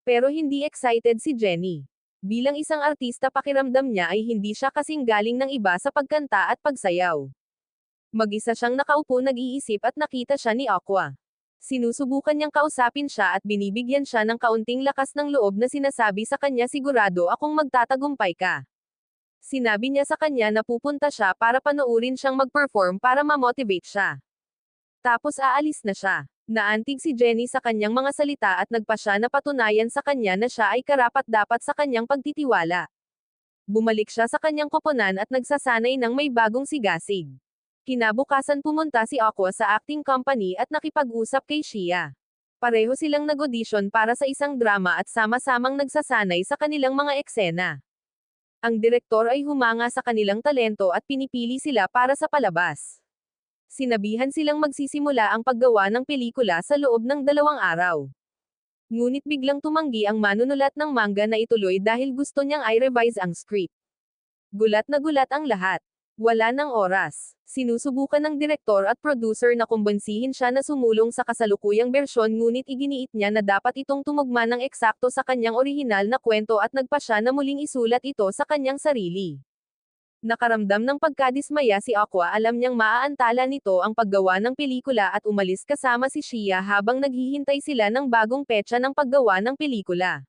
Pero hindi excited si Jenny. Bilang isang artista pakiramdam niya ay hindi siya kasing galing ng iba sa pagkanta at pagsayaw. Mag-isa siyang nakaupo nag-iisip at nakita siya ni Aqua. Sinusubukan niyang kausapin siya at binibigyan siya ng kaunting lakas ng loob na sinasabi sa kanya sigurado akong magtatagumpay ka. Sinabi niya sa kanya na pupunta siya para panoorin siyang mag-perform para ma-motivate siya. Tapos aalis na siya. Naantig si Jenny sa kanyang mga salita at nagpa siya na patunayan sa kanya na siya ay karapat-dapat sa kanyang pagtitiwala. Bumalik siya sa kanyang koponan at nagsasanay ng may bagong sigasig. Kinabukasan pumunta si Aqua sa acting company at nakipag-usap kay Shia. Pareho silang nag-audition para sa isang drama at sama-samang nagsasanay sa kanilang mga eksena. Ang direktor ay humanga sa kanilang talento at pinipili sila para sa palabas. Sinabihan silang magsisimula ang paggawa ng pelikula sa loob ng 2 araw. Ngunit biglang tumanggi ang manunulat ng manga na ituloy dahil gusto niyang i-revise ang script. Gulat na gulat ang lahat. Wala ng oras. Sinusubukan ng direktor at producer na kumbensihin siya na sumulong sa kasalukuyang bersyon ngunit iginiit niya na dapat itong tumugma ng eksakto sa kanyang orihinal na kwento at nagpa siya na muling isulat ito sa kanyang sarili. Nakaramdam ng pagkadismaya si Aqua, alam niyang maaantala nito ang paggawa ng pelikula at umalis kasama si Shia habang naghihintay sila ng bagong petsa ng paggawa ng pelikula.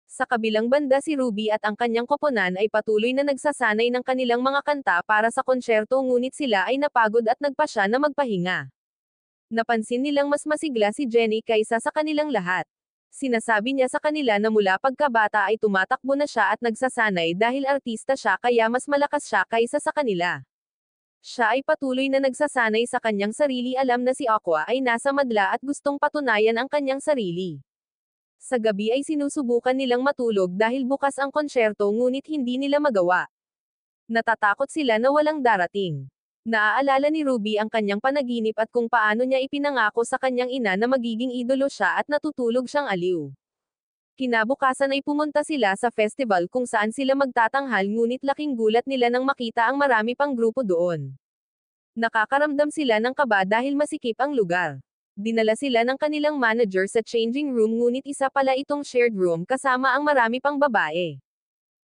Sa kabilang banda si Ruby at ang kanyang koponan ay patuloy na nagsasanay ng kanilang mga kanta para sa konsyerto ngunit sila ay napagod at nagpa siya na magpahinga. Napansin nilang mas masigla si Jenny kaysa sa kanilang lahat. Sinasabi niya sa kanila na mula pagkabata ay tumatakbo na siya at nagsasanay dahil artista siya kaya mas malakas siya kaysa sa kanila. Siya ay patuloy na nagsasanay sa kanyang sarili, alam na si Aqua ay nasa madla at gustong patunayan ang kanyang sarili. Sa gabi ay sinusubukan nilang matulog dahil bukas ang konsyerto ngunit hindi nila magawa. Natatakot sila na walang darating. Naaalala ni Ruby ang kanyang panaginip at kung paano niya ipinangako sa kanyang ina na magiging idolo siya at natutulog siyang aliw. Kinabukasan ay pumunta sila sa festival kung saan sila magtatanghal ngunit laking gulat nila nang makita ang marami pang grupo doon. Nakakaramdam sila ng kaba dahil masikip ang lugar. Dinala sila ng kanilang manager sa changing room ngunit isa pala itong shared room kasama ang marami pang babae.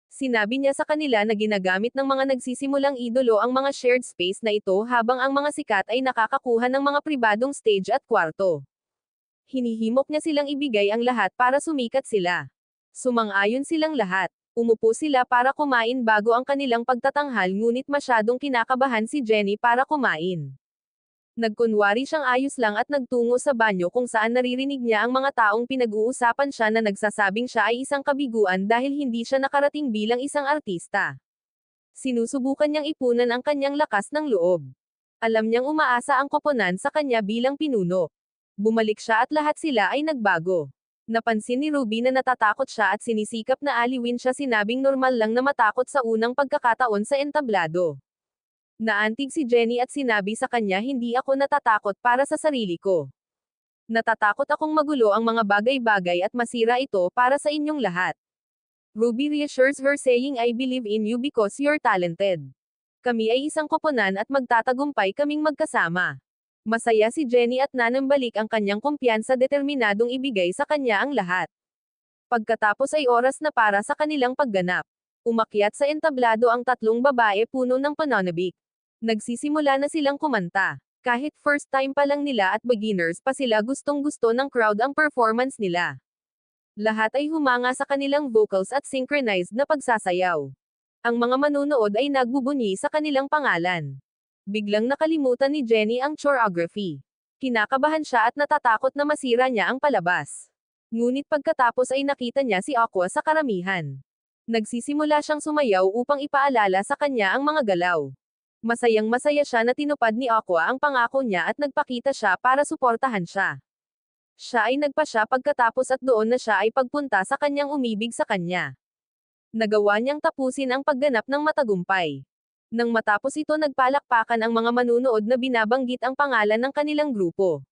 Sinabi niya sa kanila na ginagamit ng mga nagsisimulang idolo ang mga shared space na ito habang ang mga sikat ay nakakakuha ng mga pribadong stage at kwarto. Hinihimok niya silang ibigay ang lahat para sumikat sila. Sumang-ayon silang lahat. Umupo sila para kumain bago ang kanilang pagtatanghal ngunit masyadong kinakabahan si Jenny para kumain. Nagkunwari siyang ayos lang at nagtungo sa banyo kung saan naririnig niya ang mga taong pinag-uusapan siya na nagsasabing siya ay isang kabiguan dahil hindi siya nakarating bilang isang artista. Sinusubukan niyang ipunan ang kanyang lakas ng loob. Alam niyang umaasa ang koponan sa kanya bilang pinuno. Bumalik siya at lahat sila ay nagbago. Napansin ni Ruby na natatakot siya at sinisikap na aliwin siya, sinabing normal lang na matakot sa unang pagkakataon sa entablado. Naantig si Jenny at sinabi sa kanya, hindi ako natatakot para sa sarili ko. Natatakot akong magulo ang mga bagay-bagay at masira ito para sa inyong lahat. Ruby reassures her saying, I believe in you because you're talented. Kami ay isang koponan at magtatagumpay kaming magkasama. Masaya si Jenny at nanambalik ang kanyang kumpiyansa, determinadong ibigay sa kanya ang lahat. Pagkatapos ay oras na para sa kanilang pagganap. Umakyat sa entablado ang 3 babae puno ng pananabik. Nagsisimula na silang kumanta. Kahit first time pa lang nila at beginners pa sila, gustong-gusto ng crowd ang performance nila. Lahat ay humanga sa kanilang vocals at synchronized na pagsasayaw. Ang mga manunood ay nagbubunyi sa kanilang pangalan. Biglang nakalimutan ni Jenny ang choreography. Kinakabahan siya at natatakot na masira niya ang palabas. Ngunit pagkatapos ay nakita niya si Aqua sa karamihan. Nagsisimula siyang sumayaw upang ipaalala sa kanya ang mga galaw. Masayang-masaya siya na tinupad ni Aqua ang pangako niya at nagpakita siya para suportahan siya. Siya ay nagpa siya pagkatapos at doon na siya ay pagpunta sa kanyang umibig sa kanya. Nagawa niyang tapusin ang pagganap ng matagumpay. Nang matapos ito, nagpalakpakan ang mga manunood na binabanggit ang pangalan ng kanilang grupo.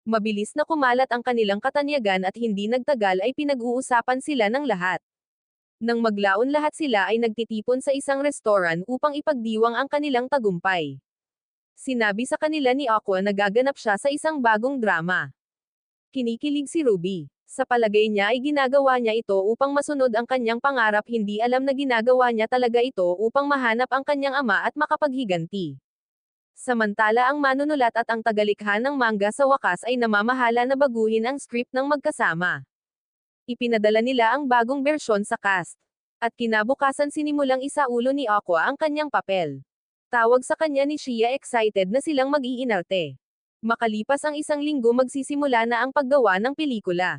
Mabilis na kumalat ang kanilang katanyagan at hindi nagtagal ay pinag-uusapan sila ng lahat. Nang maglaon, lahat sila ay nagtitipon sa isang restaurant upang ipagdiwang ang kanilang tagumpay. Sinabi sa kanila ni Aqua na gaganap siya sa isang bagong drama. Kinikilig si Ruby. Sa palagay niya ay ginagawa niya ito upang masunod ang kanyang pangarap, hindi alam na ginagawa niya talaga ito upang mahanap ang kanyang ama at makapaghiganti. Samantala ang manunulat at ang tagalikha ng manga sa wakas ay namamahala na baguhin ang script ng magkasama. Ipinadala nila ang bagong bersyon sa cast. At kinabukasan sinimulang isaulo ni Aqua ang kanyang papel. Tawag sa kanya ni Shia, excited na silang mag-iinarte. Makalipas ang 1 linggo magsisimula na ang paggawa ng pelikula.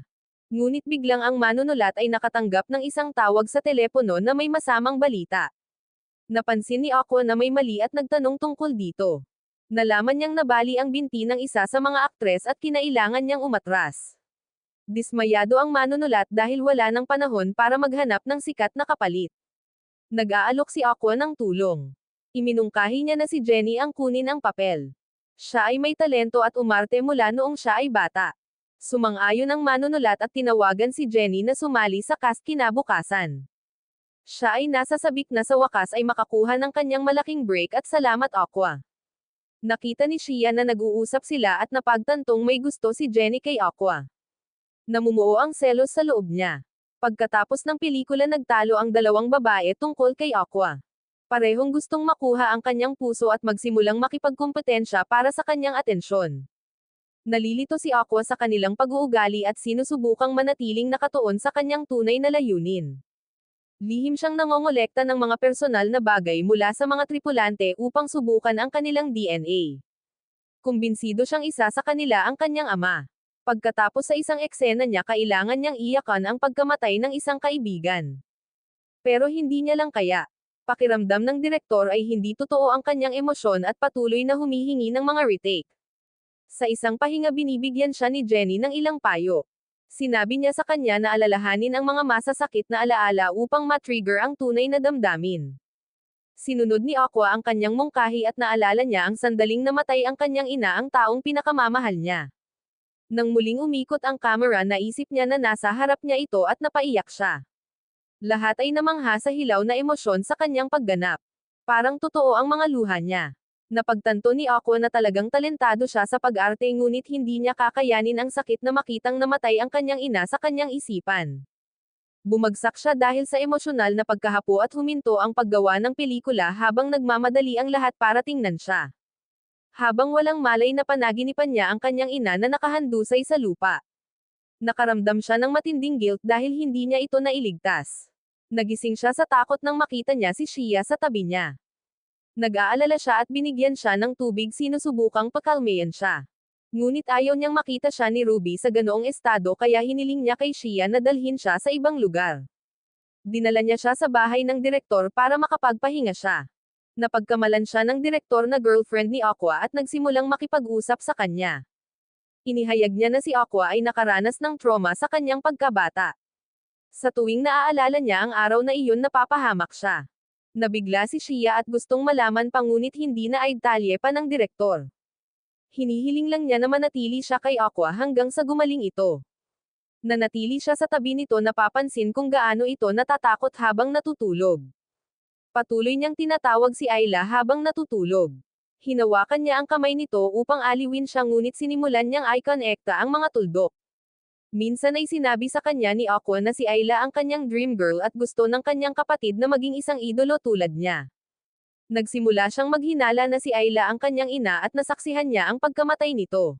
Ngunit biglang ang manunulat ay nakatanggap ng isang tawag sa telepono na may masamang balita. Napansin ni Aqua na may mali at nagtanong tungkol dito. Nalaman niyang nabali ang binti ng isa sa mga aktres at kinailangan niyang umatras. Dismayado ang manunulat dahil wala ng panahon para maghanap ng sikat na kapalit. Nag-aalok si Aqua ng tulong. Iminungkahi niya na si Jenny ang kunin ang papel. Siya ay may talento at umarte mula noong siya ay bata. Sumang-ayon ang manunulat at tinawagan si Jenny na sumali sa cast kinabukasan. Siya ay nasa sabik na sa wakas ay makakuha ng kanyang malaking break at salamat Aqua. Nakita ni Shia na nag-uusap sila at napagtantong may gusto si Jenny kay Aqua. Namumuo ang selos sa loob niya. Pagkatapos ng pelikula nagtalo ang dalawang babae tungkol kay Aqua. Parehong gustong makuha ang kanyang puso at magsimulang makipagkumpetensya para sa kanyang atensyon. Nalilito si Aqua sa kanilang pag-uugali at sinusubukang manatiling nakatuon sa kanyang tunay na layunin. Lihim siyang nangongolekta ng mga personal na bagay mula sa mga tripulante upang subukan ang kanilang DNA. Kumbinsido siyang isa sa kanila ang kanyang ama. Pagkatapos sa isang eksena niya kailangan niyang iyakan ang pagkamatay ng isang kaibigan. Pero hindi niya lang kaya. Pakiramdam ng direktor ay hindi totoo ang kanyang emosyon at patuloy na humihingi ng mga retake. Sa isang pahinga binibigyan siya ni Jenny ng ilang payo. Sinabi niya sa kanya na alalahanin ang mga masasakit na alaala upang ma-trigger ang tunay na damdamin. Sinunod ni Aqua ang kanyang mungkahi at naalala niya ang sandaling namatay ang kanyang ina ang taong pinakamamahal niya. Nang muling umikot ang kamera naisip niya na nasa harap niya ito at napaiyak siya. Lahat ay namangha sa hilaw na emosyon sa kanyang pagganap. Parang totoo ang mga luha niya. Napagtanto ni Aqua na talagang talentado siya sa pag-arte ngunit hindi niya kakayanin ang sakit na makitang namatay ang kanyang ina sa kanyang isipan. Bumagsak siya dahil sa emosyonal na pagkahapo at huminto ang paggawa ng pelikula habang nagmamadali ang lahat para tingnan siya. Habang walang malay na panaginipan niya ang kanyang ina na nakahandusay sa lupa. Nakaramdam siya ng matinding guilt dahil hindi niya ito nailigtas. Nagising siya sa takot nang makita niya si Shia sa tabi niya. Nag-aalala siya at binigyan siya ng tubig sinusubukang pakalmayan siya. Ngunit ayaw niyang makita siya ni Ruby sa ganoong estado kaya hiniling niya kay Shia na dalhin siya sa ibang lugar. Dinala niya siya sa bahay ng direktor para makapagpahinga siya. Napagkamalan siya ng direktor na girlfriend ni Aqua at nagsimulang makipag-usap sa kanya. Inihayag niya na si Aqua ay nakaranas ng trauma sa kanyang pagkabata. Sa tuwing naaalala niya ang araw na iyon napapahamak siya. Nabigla si Shia at gustong malaman pa ngunit hindi na ay detalye pa ng direktor. Hinihiling lang niya na manatili siya kay Aqua hanggang sa gumaling ito. Nanatili siya sa tabi nito napapansin kung gaano ito natatakot habang natutulog. Patuloy niyang tinatawag si Ayla habang natutulog. Hinawakan niya ang kamay nito upang aliwin siya ngunit sinimulan niyang i-connecta ang mga tuldok. Minsan ay sinabi sa kanya ni Aqua na si Ayla ang kanyang dream girl at gusto ng kanyang kapatid na maging isang idolo tulad niya. Nagsimula siyang maghinala na si Ayla ang kanyang ina at nasaksihan niya ang pagkamatay nito.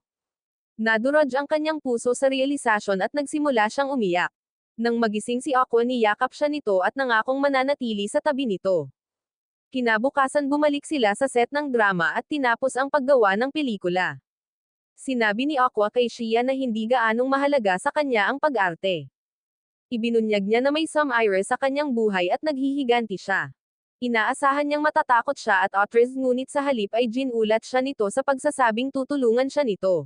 Nadurog ang kanyang puso sa realisasyon at nagsimula siyang umiyak. Nang magising si Aqua niyakap siya nito at nangakong mananatili sa tabi nito. Kinabukasan bumalik sila sa set ng drama at tinapos ang paggawa ng pelikula. Sinabi ni Aqua kay Shia na hindi gaanong mahalaga sa kanya ang pag-arte. Ibinunyag niya na may some iris sa kanyang buhay at naghihiganti siya. Inaasahan niyang matatakot siya at actress ngunit sa halip ay ginulat siya nito sa pagsasabing tutulungan siya nito.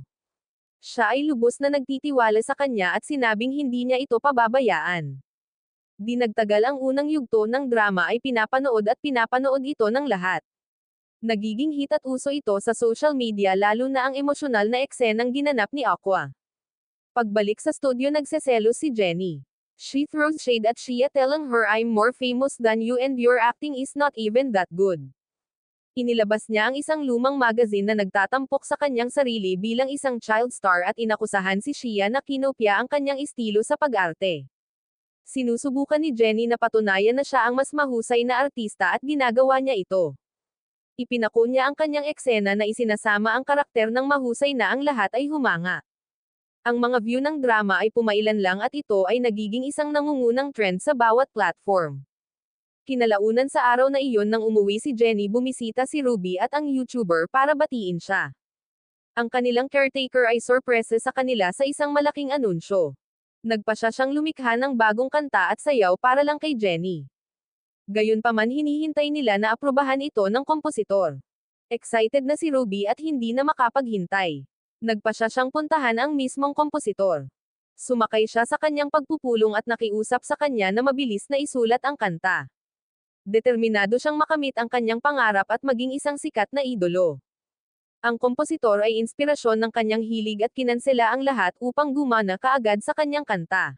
Siya ay lubos na nagtitiwala sa kanya at sinabing hindi niya ito pababayaan. Di nagtagal ang unang yugto ng drama ay pinapanood ito ng lahat. Nagiging hit at uso ito sa social media lalo na ang emosyonal na eksenang ginanap ni Aqua. Pagbalik sa studio nagseselos si Jenny. She throws shade at Shia telling her I'm more famous than you and your acting is not even that good. Inilabas niya ang isang lumang magazine na nagtatampok sa kanyang sarili bilang isang child star at inakusahan si Shia na kinopya ang kanyang estilo sa pag-arte. Sinusubukan ni Jenny na patunayan na siya ang mas mahusay na artista at ginagawa niya ito. Ipinako niya ang kanyang eksena na isinasama ang karakter ng mahusay na ang lahat ay humanga. Ang mga view ng drama ay pumailan lang at ito ay nagiging isang nangungunang trend sa bawat platform. Kinalaunan sa araw na iyon nang umuwi si Jenny bumisita si Ruby at ang YouTuber para batiin siya. Ang kanilang caretaker ay sorpresa sa kanila sa isang malaking anunsyo. Nagpasya siyang lumikha ng bagong kanta at sayaw para lang kay Jenny. Gayunpaman hinihintay nila na aprubahan ito ng kompositor. Excited na si Ruby at hindi na makapaghintay. Nagpa siya siyang puntahan ang mismong kompositor. Sumakay siya sa kanyang pagpupulong at nakiusap sa kanya na mabilis na isulat ang kanta. Determinado siyang makamit ang kanyang pangarap at maging isang sikat na idolo. Ang kompositor ay inspirasyon ng kanyang hilig at kinansela ang lahat upang gumana kaagad sa kanyang kanta.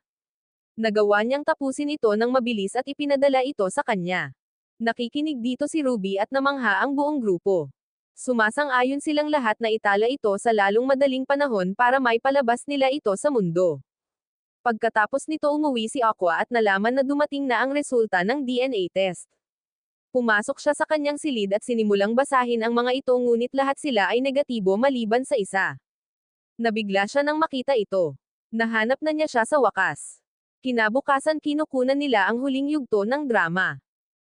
Nagawa niyang tapusin ito ng mabilis at ipinadala ito sa kanya. Nakikinig dito si Ruby at namangha ang buong grupo. Sumasang-ayon silang lahat na itala ito sa lalong madaling panahon para maipalabas nila ito sa mundo. Pagkatapos nito umuwi si Aqua at nalaman na dumating na ang resulta ng DNA test. Pumasok siya sa kanyang silid at sinimulang basahin ang mga ito ngunit lahat sila ay negatibo maliban sa isa. Nabigla siya nang makita ito. Nahanap na niya siya sa wakas. Kinabukasan kinukunan nila ang huling yugto ng drama.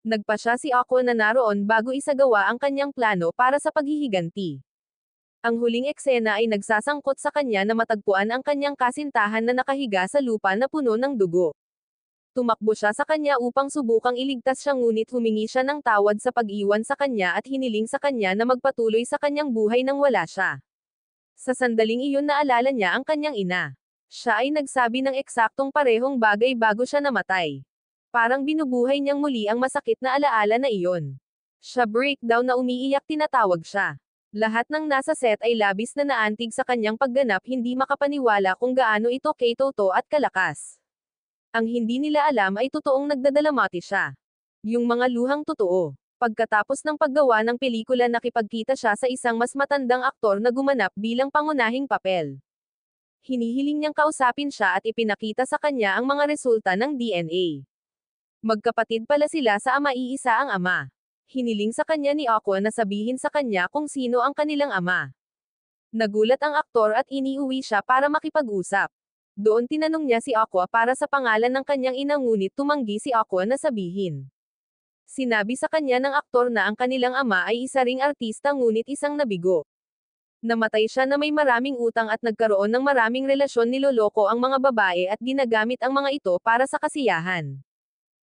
Nagpa siya si Aqua na naroon bago isagawa ang kanyang plano para sa paghihiganti. Ang huling eksena ay nagsasangkot sa kanya na matagpuan ang kanyang kasintahan na nakahiga sa lupa na puno ng dugo. Tumakbo siya sa kanya upang subukang iligtas siya ngunit humingi siya ng tawad sa pag-iwan sa kanya at hiniling sa kanya na magpatuloy sa kanyang buhay nang wala siya. Sa sandaling iyon naalala niya ang kanyang ina. Siya ay nagsabi ng eksaktong parehong bagay bago siya namatay. Parang binubuhay niyang muli ang masakit na alaala na iyon. Siya breakdown na umiiyak tinatawag siya. Lahat ng nasa set ay labis na naantig sa kanyang pagganap hindi makapaniwala kung gaano ito kay Toto at kalakas. Ang hindi nila alam ay totoong nagdadalamati siya. Yung mga luhang totoo. Pagkatapos ng paggawa ng pelikula nakipagkita siya sa isang mas matandang aktor na gumanap bilang pangunahing papel. Hinihiling niyang kausapin siya at ipinakita sa kanya ang mga resulta ng DNA. Magkapatid pala sila sa ama-iisa ang ama. Hiniling sa kanya ni Aqua na sabihin sa kanya kung sino ang kanilang ama. Nagulat ang aktor at iniuwi siya para makipag-usap. Doon tinanong niya si Aqua para sa pangalan ng kanyang ina ngunit tumanggi si Aqua na sabihin. Sinabi sa kanya ng aktor na ang kanilang ama ay isa ring artista ngunit isang nabigo. Namatay siya na may maraming utang at nagkaroon ng maraming relasyon niloloko ang mga babae at ginagamit ang mga ito para sa kasiyahan.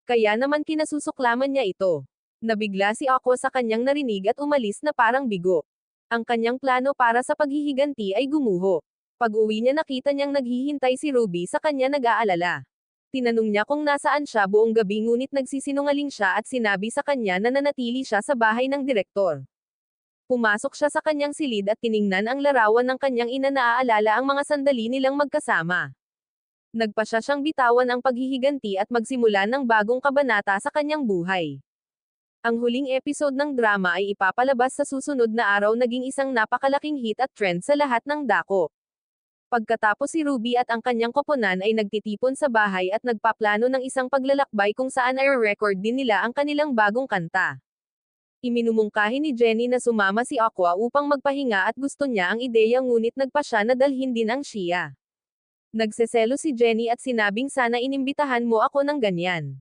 Kaya naman kinasusuklaman niya ito. Nabigla si Aqua sa kanyang narinig at umalis na parang bigo. Ang kanyang plano para sa paghihiganti ay gumuho. Pag-uwi niya nakita niyang naghihintay si Ruby sa kanya nag-aalala. Tinanong niya kung nasaan siya buong gabi ngunit nagsisinungaling siya at sinabi sa kanya na nanatili siya sa bahay ng direktor. Pumasok siya sa kanyang silid at tiningnan ang larawan ng kanyang ina na naaalala ang mga sandali nilang magkasama. Nagpa siya siyang bitawan ang paghihiganti at magsimula ng bagong kabanata sa kanyang buhay. Ang huling episode ng drama ay ipapalabas sa susunod na araw naging isang napakalaking hit at trend sa lahat ng dako. Pagkatapos si Ruby at ang kanyang koponan ay nagtitipon sa bahay at nagpaplano ng isang paglalakbay kung saan ay record din nila ang kanilang bagong kanta. Iminumungkahi ni Jenny na sumama si Aqua upang magpahinga at gusto niya ang ideya ngunit nagpa siya na dalhin din ang Shia. Nagseselo si Jenny at sinabing sana inimbitahan mo ako ng ganyan.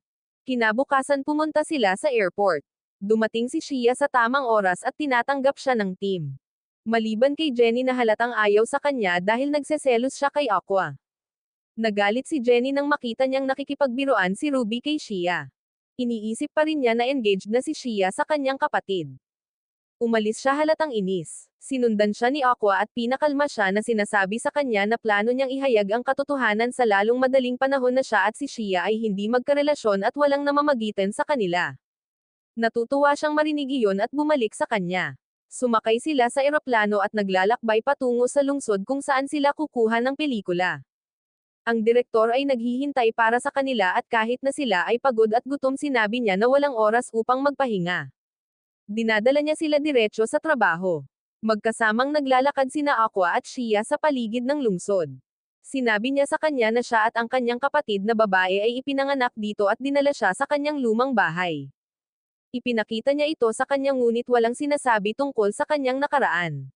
Kinabukasan pumunta sila sa airport. Dumating si Shia sa tamang oras at tinatanggap siya ng team. Maliban kay Jenny na halatang ayaw sa kanya dahil nagseselos siya kay Aqua. Nagalit si Jenny nang makita niyang nakikipagbiruan si Ruby kay Shia. Iniisip pa rin niya na engaged na si Shia sa kanyang kapatid. Umalis siya halatang inis. Sinundan siya ni Aqua at pinakalma siya na sinasabi sa kanya na plano niyang ihayag ang katotohanan sa lalong madaling panahon na siya at si Shia ay hindi magkarelasyon at walang namamagitan sa kanila. Natutuwa siyang marinig iyon at bumalik sa kanya. Sumakay sila sa eroplano at naglalakbay patungo sa lungsod kung saan sila kukuha ng pelikula. Ang direktor ay naghihintay para sa kanila at kahit na sila ay pagod at gutom sinabi niya na walang oras upang magpahinga. Dinadala niya sila diretso sa trabaho. Magkasamang naglalakad sina Aqua at Shia sa paligid ng lungsod. Sinabi niya sa kanya na siya at ang kanyang kapatid na babae ay ipinanganak dito at dinala siya sa kanyang lumang bahay. Ipinakita niya ito sa kanya ngunit walang sinasabi tungkol sa kanyang nakaraan.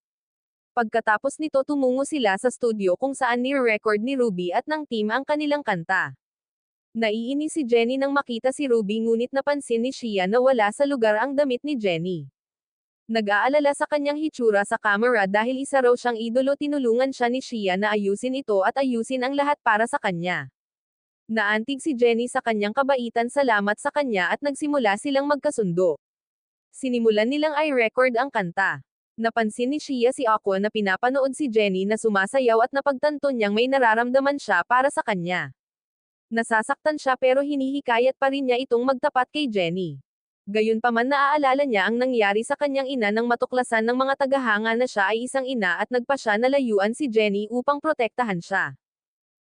Pagkatapos nito tumungo sila sa studio kung saan ni-record ni Ruby at ng team ang kanilang kanta. Naiinis si Jenny nang makita si Ruby ngunit napansin ni Shia na wala sa lugar ang damit ni Jenny. Nag-aalala sa kanyang hitsura sa camera dahil isa raw siyang idolo tinulungan siya ni Shia na ayusin ito at ayusin ang lahat para sa kanya. Naantig si Jenny sa kanyang kabaitan salamat sa kanya at nagsimula silang magkasundo. Sinimulan nilang i-record ang kanta. Napansin ni Shia si Aqua na pinapanood si Jenny na sumasayaw at napagtanto niyang may nararamdaman siya para sa kanya. Nasasaktan siya pero hinihikayat pa rin niya itong magtapat kay Jenny. Gayunpaman naaalala niya ang nangyari sa kanyang ina nang matuklasan ng mga tagahanga na siya ay isang ina at nagpa siya na layuan si Jenny upang protektahan siya.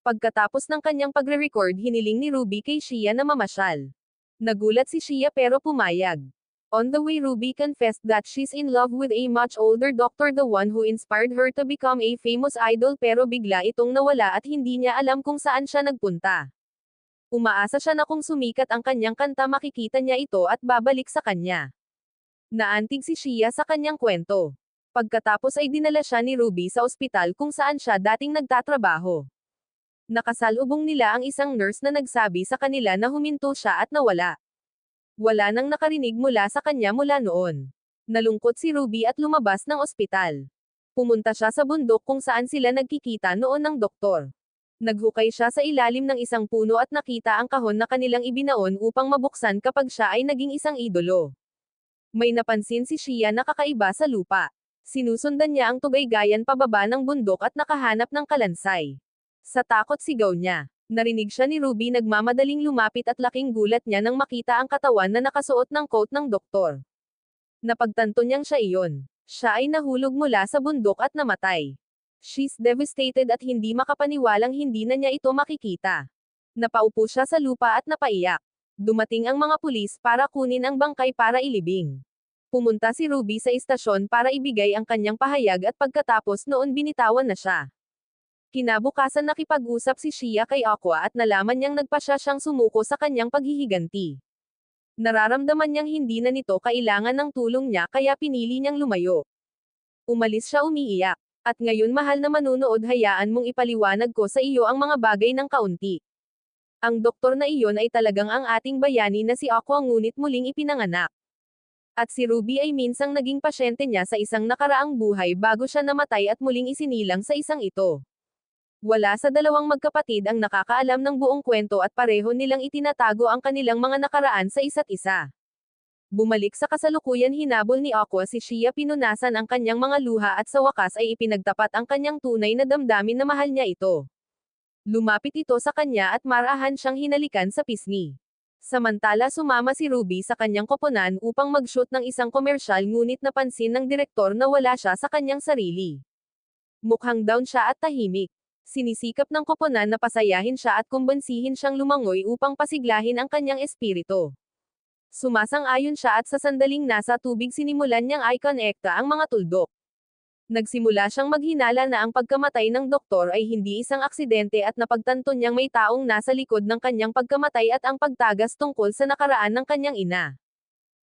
Pagkatapos ng kanyang pagre-record hiniling ni Ruby kay Shia na mamasyal. Nagulat si Shia pero pumayag. On the way Ruby confessed that she's in love with a much older doctor, the one who inspired her to become a famous idol, pero bigla itong nawala at hindi niya alam kung saan siya nagpunta. Umaasa siya na kung sumikat ang kanyang kanta makikita niya ito at babalik sa kanya. Naantig si Shia sa kanyang kwento. Pagkatapos ay dinala siya ni Ruby sa ospital kung saan siya dating nagtatrabaho. Nakasalubong nila ang isang nurse na nagsabi sa kanila na huminto siya at nawala. Wala nang nakarinig mula sa kanya mula noon. Nalungkot si Ruby at lumabas ng ospital. Pumunta siya sa bundok kung saan sila nagkikita noon ng doktor. Naghukay siya sa ilalim ng isang puno at nakita ang kahon na kanilang ibinaon upang mabuksan kapag siya ay naging isang idolo. May napansin si Shia na kakaiba sa lupa. Sinusundan niya ang tugaygayan pababa ng bundok at nakahanap ng kalansay. Sa takot sigaw niya. Narinig siya ni Ruby nagmamadaling lumapit at laking gulat niya nang makita ang katawan na nakasuot ng coat ng doktor. Napagtanto niyang siya iyon. Siya ay nahulog mula sa bundok at namatay. She's devastated at hindi makapaniwalang hindi na niya ito makikita. Napaupo siya sa lupa at napaiyak. Dumating ang mga pulis para kunin ang bangkay para ilibing. Pumunta si Ruby sa istasyon para ibigay ang kanyang pahayag at pagkatapos noon binitawan na siya. Kinabukasan nakipag-usap si Shia kay Aqua at nalaman niyang nagpasya siyang sumuko sa kanyang paghihiganti. Nararamdaman niyang hindi na nito kailangan ng tulong niya kaya pinili niyang lumayo. Umalis siya umiiyak. At ngayon mahal na manunood, hayaan mong ipaliwanag ko sa iyo ang mga bagay ng kaunti. Ang doktor na iyon ay talagang ang ating bayani na si Aqua ngunit muling ipinanganak. At si Ruby ay minsang naging pasyente niya sa isang nakaraang buhay bago siya namatay at muling isinilang sa isang ito. Wala sa dalawang magkapatid ang nakakaalam ng buong kwento at pareho nilang itinatago ang kanilang mga nakaraan sa isa't isa. Bumalik sa kasalukuyan, hinabol ni Aqua si Shia, pinunasan ang kanyang mga luha at sa wakas ay ipinagtapat ang kanyang tunay na damdamin na mahal niya ito. Lumapit ito sa kanya at marahan siyang hinalikan sa pisngi. Samantala sumama si Ruby sa kanyang koponan upang mag-shoot ng isang komersyal ngunit napansin ng direktor na wala siya sa kanyang sarili. Mukhang down siya at tahimik. Sinisikap ng koponan na pasayahin siya at kumbansihin siyang lumangoy upang pasiglahin ang kanyang espiritu. Sumasang-ayon siya at sa sandaling nasa tubig sinimulan niyang i-connecta ang mga tuldok. Nagsimula siyang maghinala na ang pagkamatay ng doktor ay hindi isang aksidente at napagtanto niyang may taong nasa likod ng kanyang pagkamatay at ang pagtagas tungkol sa nakaraan ng kanyang ina.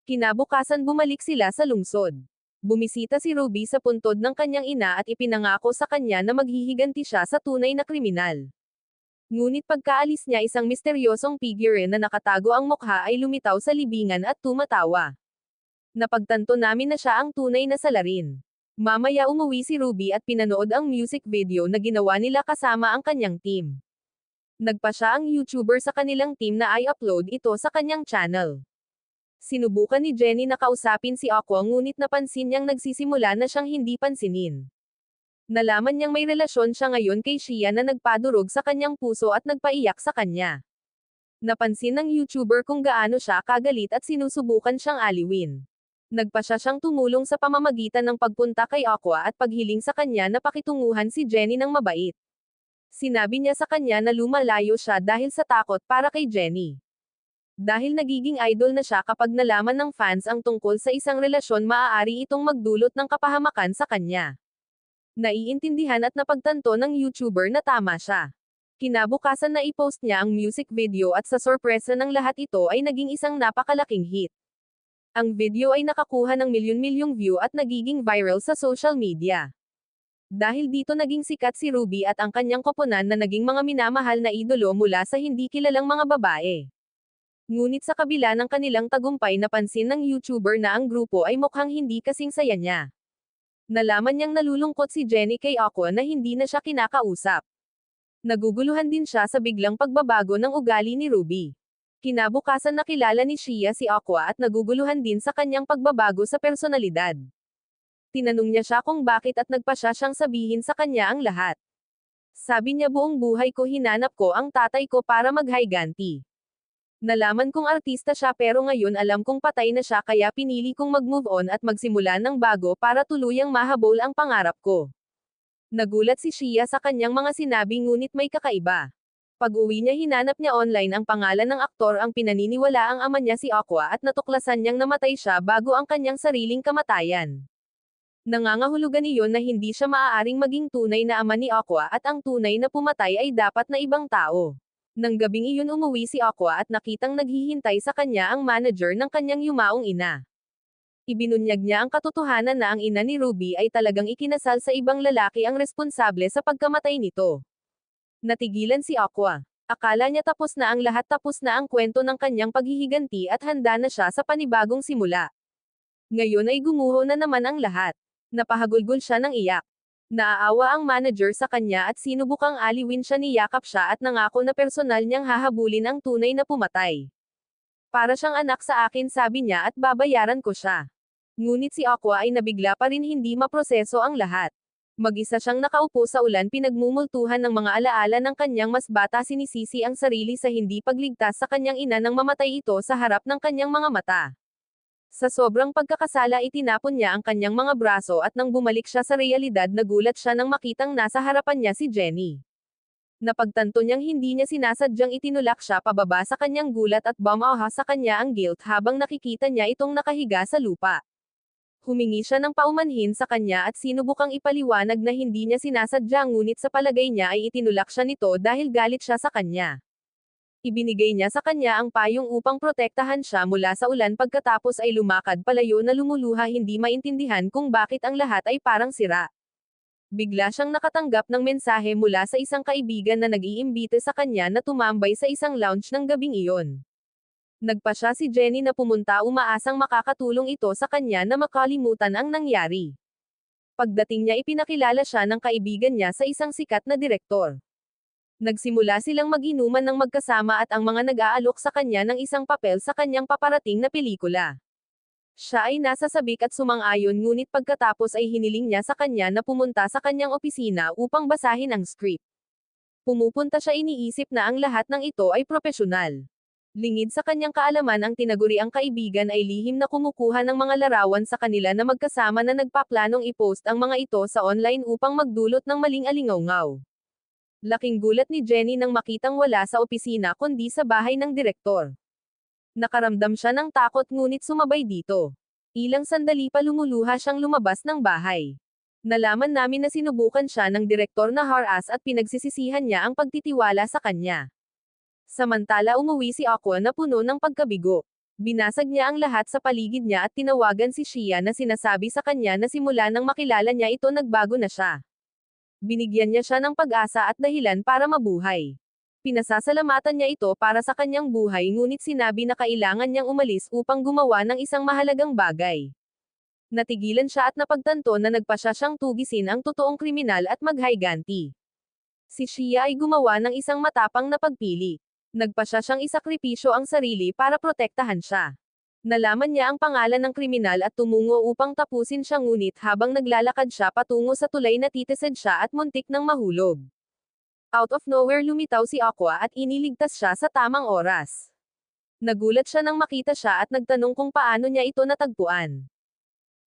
Kinabukasan bumalik sila sa lungsod. Bumisita si Ruby sa puntod ng kanyang ina at ipinangako sa kanya na maghihiganti siya sa tunay na kriminal. Ngunit pagkaalis niya, isang misteryosong figure na nakatago ang mukha ay lumitaw sa libingan at tumatawa. Napagtanto namin na siya ang tunay na salarin. Mamaya umuwi si Ruby at pinanood ang music video na ginawa nila kasama ang kanyang team. Nagpa siya ang YouTuber sa kanilang team na i-upload ito sa kanyang channel. Sinubukan ni Jenny na kausapin si Aqua ngunit napansin niyang nagsisimula na siyang hindi pansinin. Nalaman niyang may relasyon siya ngayon kay Shia na nagpadurog sa kanyang puso at nagpaiyak sa kanya. Napansin ng YouTuber kung gaano siya kagalit at sinusubukan siyang aliwin. Nagpa siyang tumulong sa pamamagitan ng pagpunta kay Aqua at paghiling sa kanya na pakitunguhan si Jenny ng mabait. Sinabi niya sa kanya na lumalayo siya dahil sa takot para kay Jenny. Dahil nagiging idol na siya, kapag nalaman ng fans ang tungkol sa isang relasyon, maaari itong magdulot ng kapahamakan sa kanya. Naiintindihan at napagtanto ng YouTuber na tama siya. Kinabukasan na i-post niya ang music video at sa sorpresa ng lahat ito ay naging isang napakalaking hit. Ang video ay nakakuha ng milyon-milyong view at nagiging viral sa social media. Dahil dito naging sikat si Ruby at ang kanyang koponan na naging mga minamahal na idolo mula sa hindi kilalang mga babae. Ngunit sa kabila ng kanilang tagumpay, napansin ng YouTuber na ang grupo ay mukhang hindi kasing saya niya. Nalaman niyang nalulungkot si Jenny kay Aqua na hindi na siya kinakausap. Naguguluhan din siya sa biglang pagbabago ng ugali ni Ruby. Kinabukasan nakilala ni Shia si Aqua at naguguluhan din sa kanyang pagbabago sa personalidad. Tinanong niya siya kung bakit at nagpa siyang sabihin sa kanya ang lahat. Sabi niya, buong buhay ko hinanap ko ang tatay ko para maghiganti. Nalaman kong artista siya pero ngayon alam kong patay na siya kaya pinili kong mag-move on at magsimula ng bago para tuluyang mahabol ang pangarap ko. Nagulat si Shia sa kanyang mga sinabi ngunit may kakaiba. Pag-uwi niya hinanap niya online ang pangalan ng aktor ang pinaniniwala ang ama niya si Aqua at natuklasan niyang namatay siya bago ang kanyang sariling kamatayan. Nangangahulugan iyon na hindi siya maaaring maging tunay na ama ni Aqua at ang tunay na pumatay ay dapat na ibang tao. Nang gabing iyon umuwi si Aqua at nakitang naghihintay sa kanya ang manager ng kanyang yumaong ina. Ibinunyag niya ang katotohanan na ang ina ni Ruby ay talagang ikinasal sa ibang lalaki ang responsable sa pagkamatay nito. Natigilan si Aqua. Akala niya tapos na ang lahat, tapos na ang kwento ng kanyang paghihiganti at handa na siya sa panibagong simula. Ngayon ay gumuho na naman ang lahat. Napahagulgol siya ng iyak. Naaawa ang manager sa kanya at sinubukang aliwin siya, niyakap siya at nangako na personal niyang hahabulin ang tunay na pumatay. Para siyang anak sa akin, sabi niya, at babayaran ko siya. Ngunit si Aqua ay nabigla pa rin, hindi maproseso ang lahat. Mag-isa siyang nakaupo sa ulan, pinagmumultuhan ng mga alaala ng kanyang mas bata, sinisisi ang sarili sa hindi pagligtas sa kanyang ina nang mamatay ito sa harap ng kanyang mga mata. Sa sobrang pagkakasala itinapon niya ang kanyang mga braso at nang bumalik siya sa realidad nagulat siya nang makitang nasa harapan niya si Jenny. Napagtanto niyang hindi niya sinasadyang itinulak siya pababa sa kanyang gulat at bumaha sa kanya ang guilt habang nakikita niya itong nakahiga sa lupa. Humingi siya ng paumanhin sa kanya at sinubukang ipaliwanag na hindi niya sinasadya, ngunit sa palagay niya ay itinulak siya nito dahil galit siya sa kanya. Ibinigay niya sa kanya ang payong upang protektahan siya mula sa ulan, pagkatapos ay lumakad palayo na lumuluha, hindi maintindihan kung bakit ang lahat ay parang sira. Bigla siyang nakatanggap ng mensahe mula sa isang kaibigan na nag-iimbite sa kanya na tumambay sa isang lounge ng gabing iyon. Nagpa siya si Jenny na pumunta, umaasang makakatulong ito sa kanya na makalimutan ang nangyari. Pagdating niya ipinakilala siya ng kaibigan niya sa isang sikat na direktor. Nagsimula silang mag-inuman ng magkasama at ang mga nag-aalok sa kanya ng isang papel sa kanyang paparating na pelikula. Siya ay nasa sabik at sumang-ayon, ngunit pagkatapos ay hiniling niya sa kanya na pumunta sa kanyang opisina upang basahin ang script. Pumupunta siya, iniisip na ang lahat ng ito ay propesyonal. Lingid sa kanyang kaalaman, ang tinaguriang kaibigan ay lihim na kumukuha ng mga larawan sa kanila na magkasama na nagpaplanong i-post ang mga ito sa online upang magdulot ng maling alingawngaw. Laking gulat ni Jenny nang makitang wala sa opisina kundi sa bahay ng direktor. Nakaramdam siya ng takot ngunit sumabay dito. Ilang sandali pa lumuluha siyang lumabas ng bahay. Nalaman namin na sinubukan siya ng direktor na harass at pinagsisisihan niya ang pagtitiwala sa kanya. Samantala umuwi si Aqua na puno ng pagkabigo. Binasag niya ang lahat sa paligid niya at tinawagan si Shia na sinasabi sa kanya na simula nang makilala niya ito nagbago na siya. Binigyan niya siya ng pag-asa at dahilan para mabuhay. Pinasasalamatan niya ito para sa kanyang buhay, ngunit sinabi na kailangan niyang umalis upang gumawa ng isang mahalagang bagay. Natigilan siya at napagtanto na nagpa siyang tugisin ang totoong kriminal at maghiganti. Si Shia ay gumawa ng isang matapang na pagpili. Nagpa siyang isakripisyo ang sarili para protektahan siya. Nalaman niya ang pangalan ng kriminal at tumungo upang tapusin siya, ngunit habang naglalakad siya patungo sa tulay natitised siya at muntik nang mahulog. Out of nowhere lumitaw si Aqua at iniligtas siya sa tamang oras. Nagulat siya nang makita siya at nagtanong kung paano niya ito natagpuan.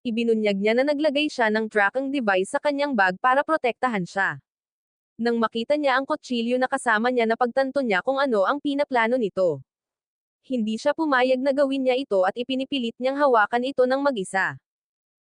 Ibinunyag niya na naglagay siya ng tracking device sa kanyang bag para protektahan siya. Nang makita niya ang kutsilyo na kasama niya, napagtanto niya kung ano ang pinaplano nito. Hindi siya pumayag na gawin niya ito at ipinipilit niyang hawakan ito ng mag-isa.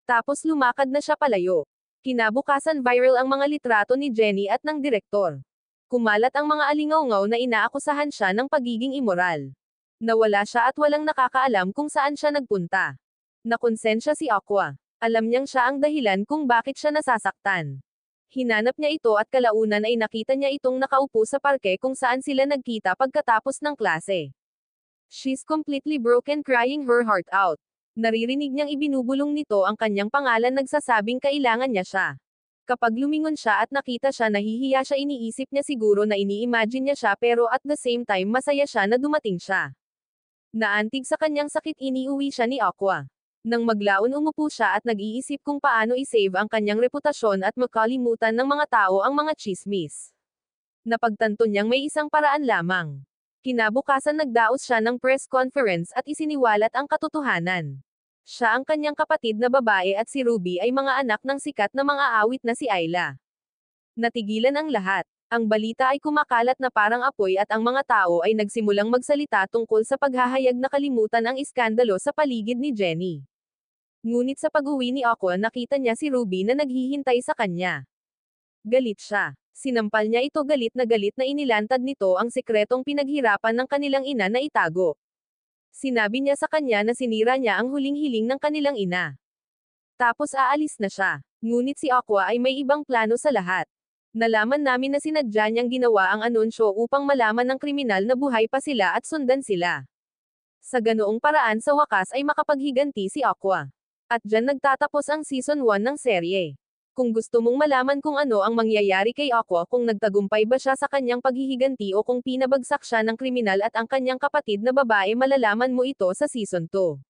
Tapos lumakad na siya palayo. Kinabukasan viral ang mga litrato ni Jenny at ng direktor. Kumalat ang mga alingawngaw na inaakusahan siya ng pagiging immoral. Nawala siya at walang nakakaalam kung saan siya nagpunta. Nakonsensya si Aqua. Alam niyang siya ang dahilan kung bakit siya nasasaktan. Hinanap niya ito at kalaunan ay nakita niya itong nakaupo sa parke kung saan sila nagkita pagkatapos ng klase. She's completely broken, crying her heart out. Naririnig niyang ibinubulong nito ang kanyang pangalan, nagsasabing kailangan niya siya. Kapag lumingon siya at nakita siya, nahihiya siya, iniisip niya siguro na ini-imagine niya siya, pero at the same time masaya siya na dumating siya. Naantig sa kanyang sakit iniuwi siya ni Aqua. Nang maglaon umupo siya at nag-iisip kung paano isave ang kanyang reputasyon at makalimutan ng mga tao ang mga tsismis. Napagtanto niyang may isang paraan lamang. Kinabukasan nagdaos siya ng press conference at isiniwalat ang katotohanan. Siya ang kanyang kapatid na babae at si Ruby ay mga anak ng sikat na mga awit na si Ayla. Natigilan ang lahat. Ang balita ay kumakalat na parang apoy at ang mga tao ay nagsimulang magsalita tungkol sa paghahayag na kalimutan ang iskandalo sa paligid ni Jenny. Ngunit sa pag-uwi ni Aqua nakita niya si Ruby na naghihintay sa kanya. Galit siya. Sinampal niya ito galit na inilantad nito ang sekretong pinaghirapan ng kanilang ina na itago. Sinabi niya sa kanya na sinira niya ang huling hiling ng kanilang ina. Tapos aalis na siya. Ngunit si Aqua ay may ibang plano sa lahat. Nalaman namin na sinadya niyang ginawa ang anunsyo upang malaman ng kriminal na buhay pa sila at sundan sila. Sa ganoong paraan sa wakas ay makapaghiganti si Aqua. At dyan nagtatapos ang season 1 ng serye. Kung gusto mong malaman kung ano ang mangyayari kay Aqua kung nagtagumpay ba siya sa kanyang paghihiganti o kung pinabagsak siya ng kriminal at ang kanyang kapatid na babae malalaman mo ito sa season 2.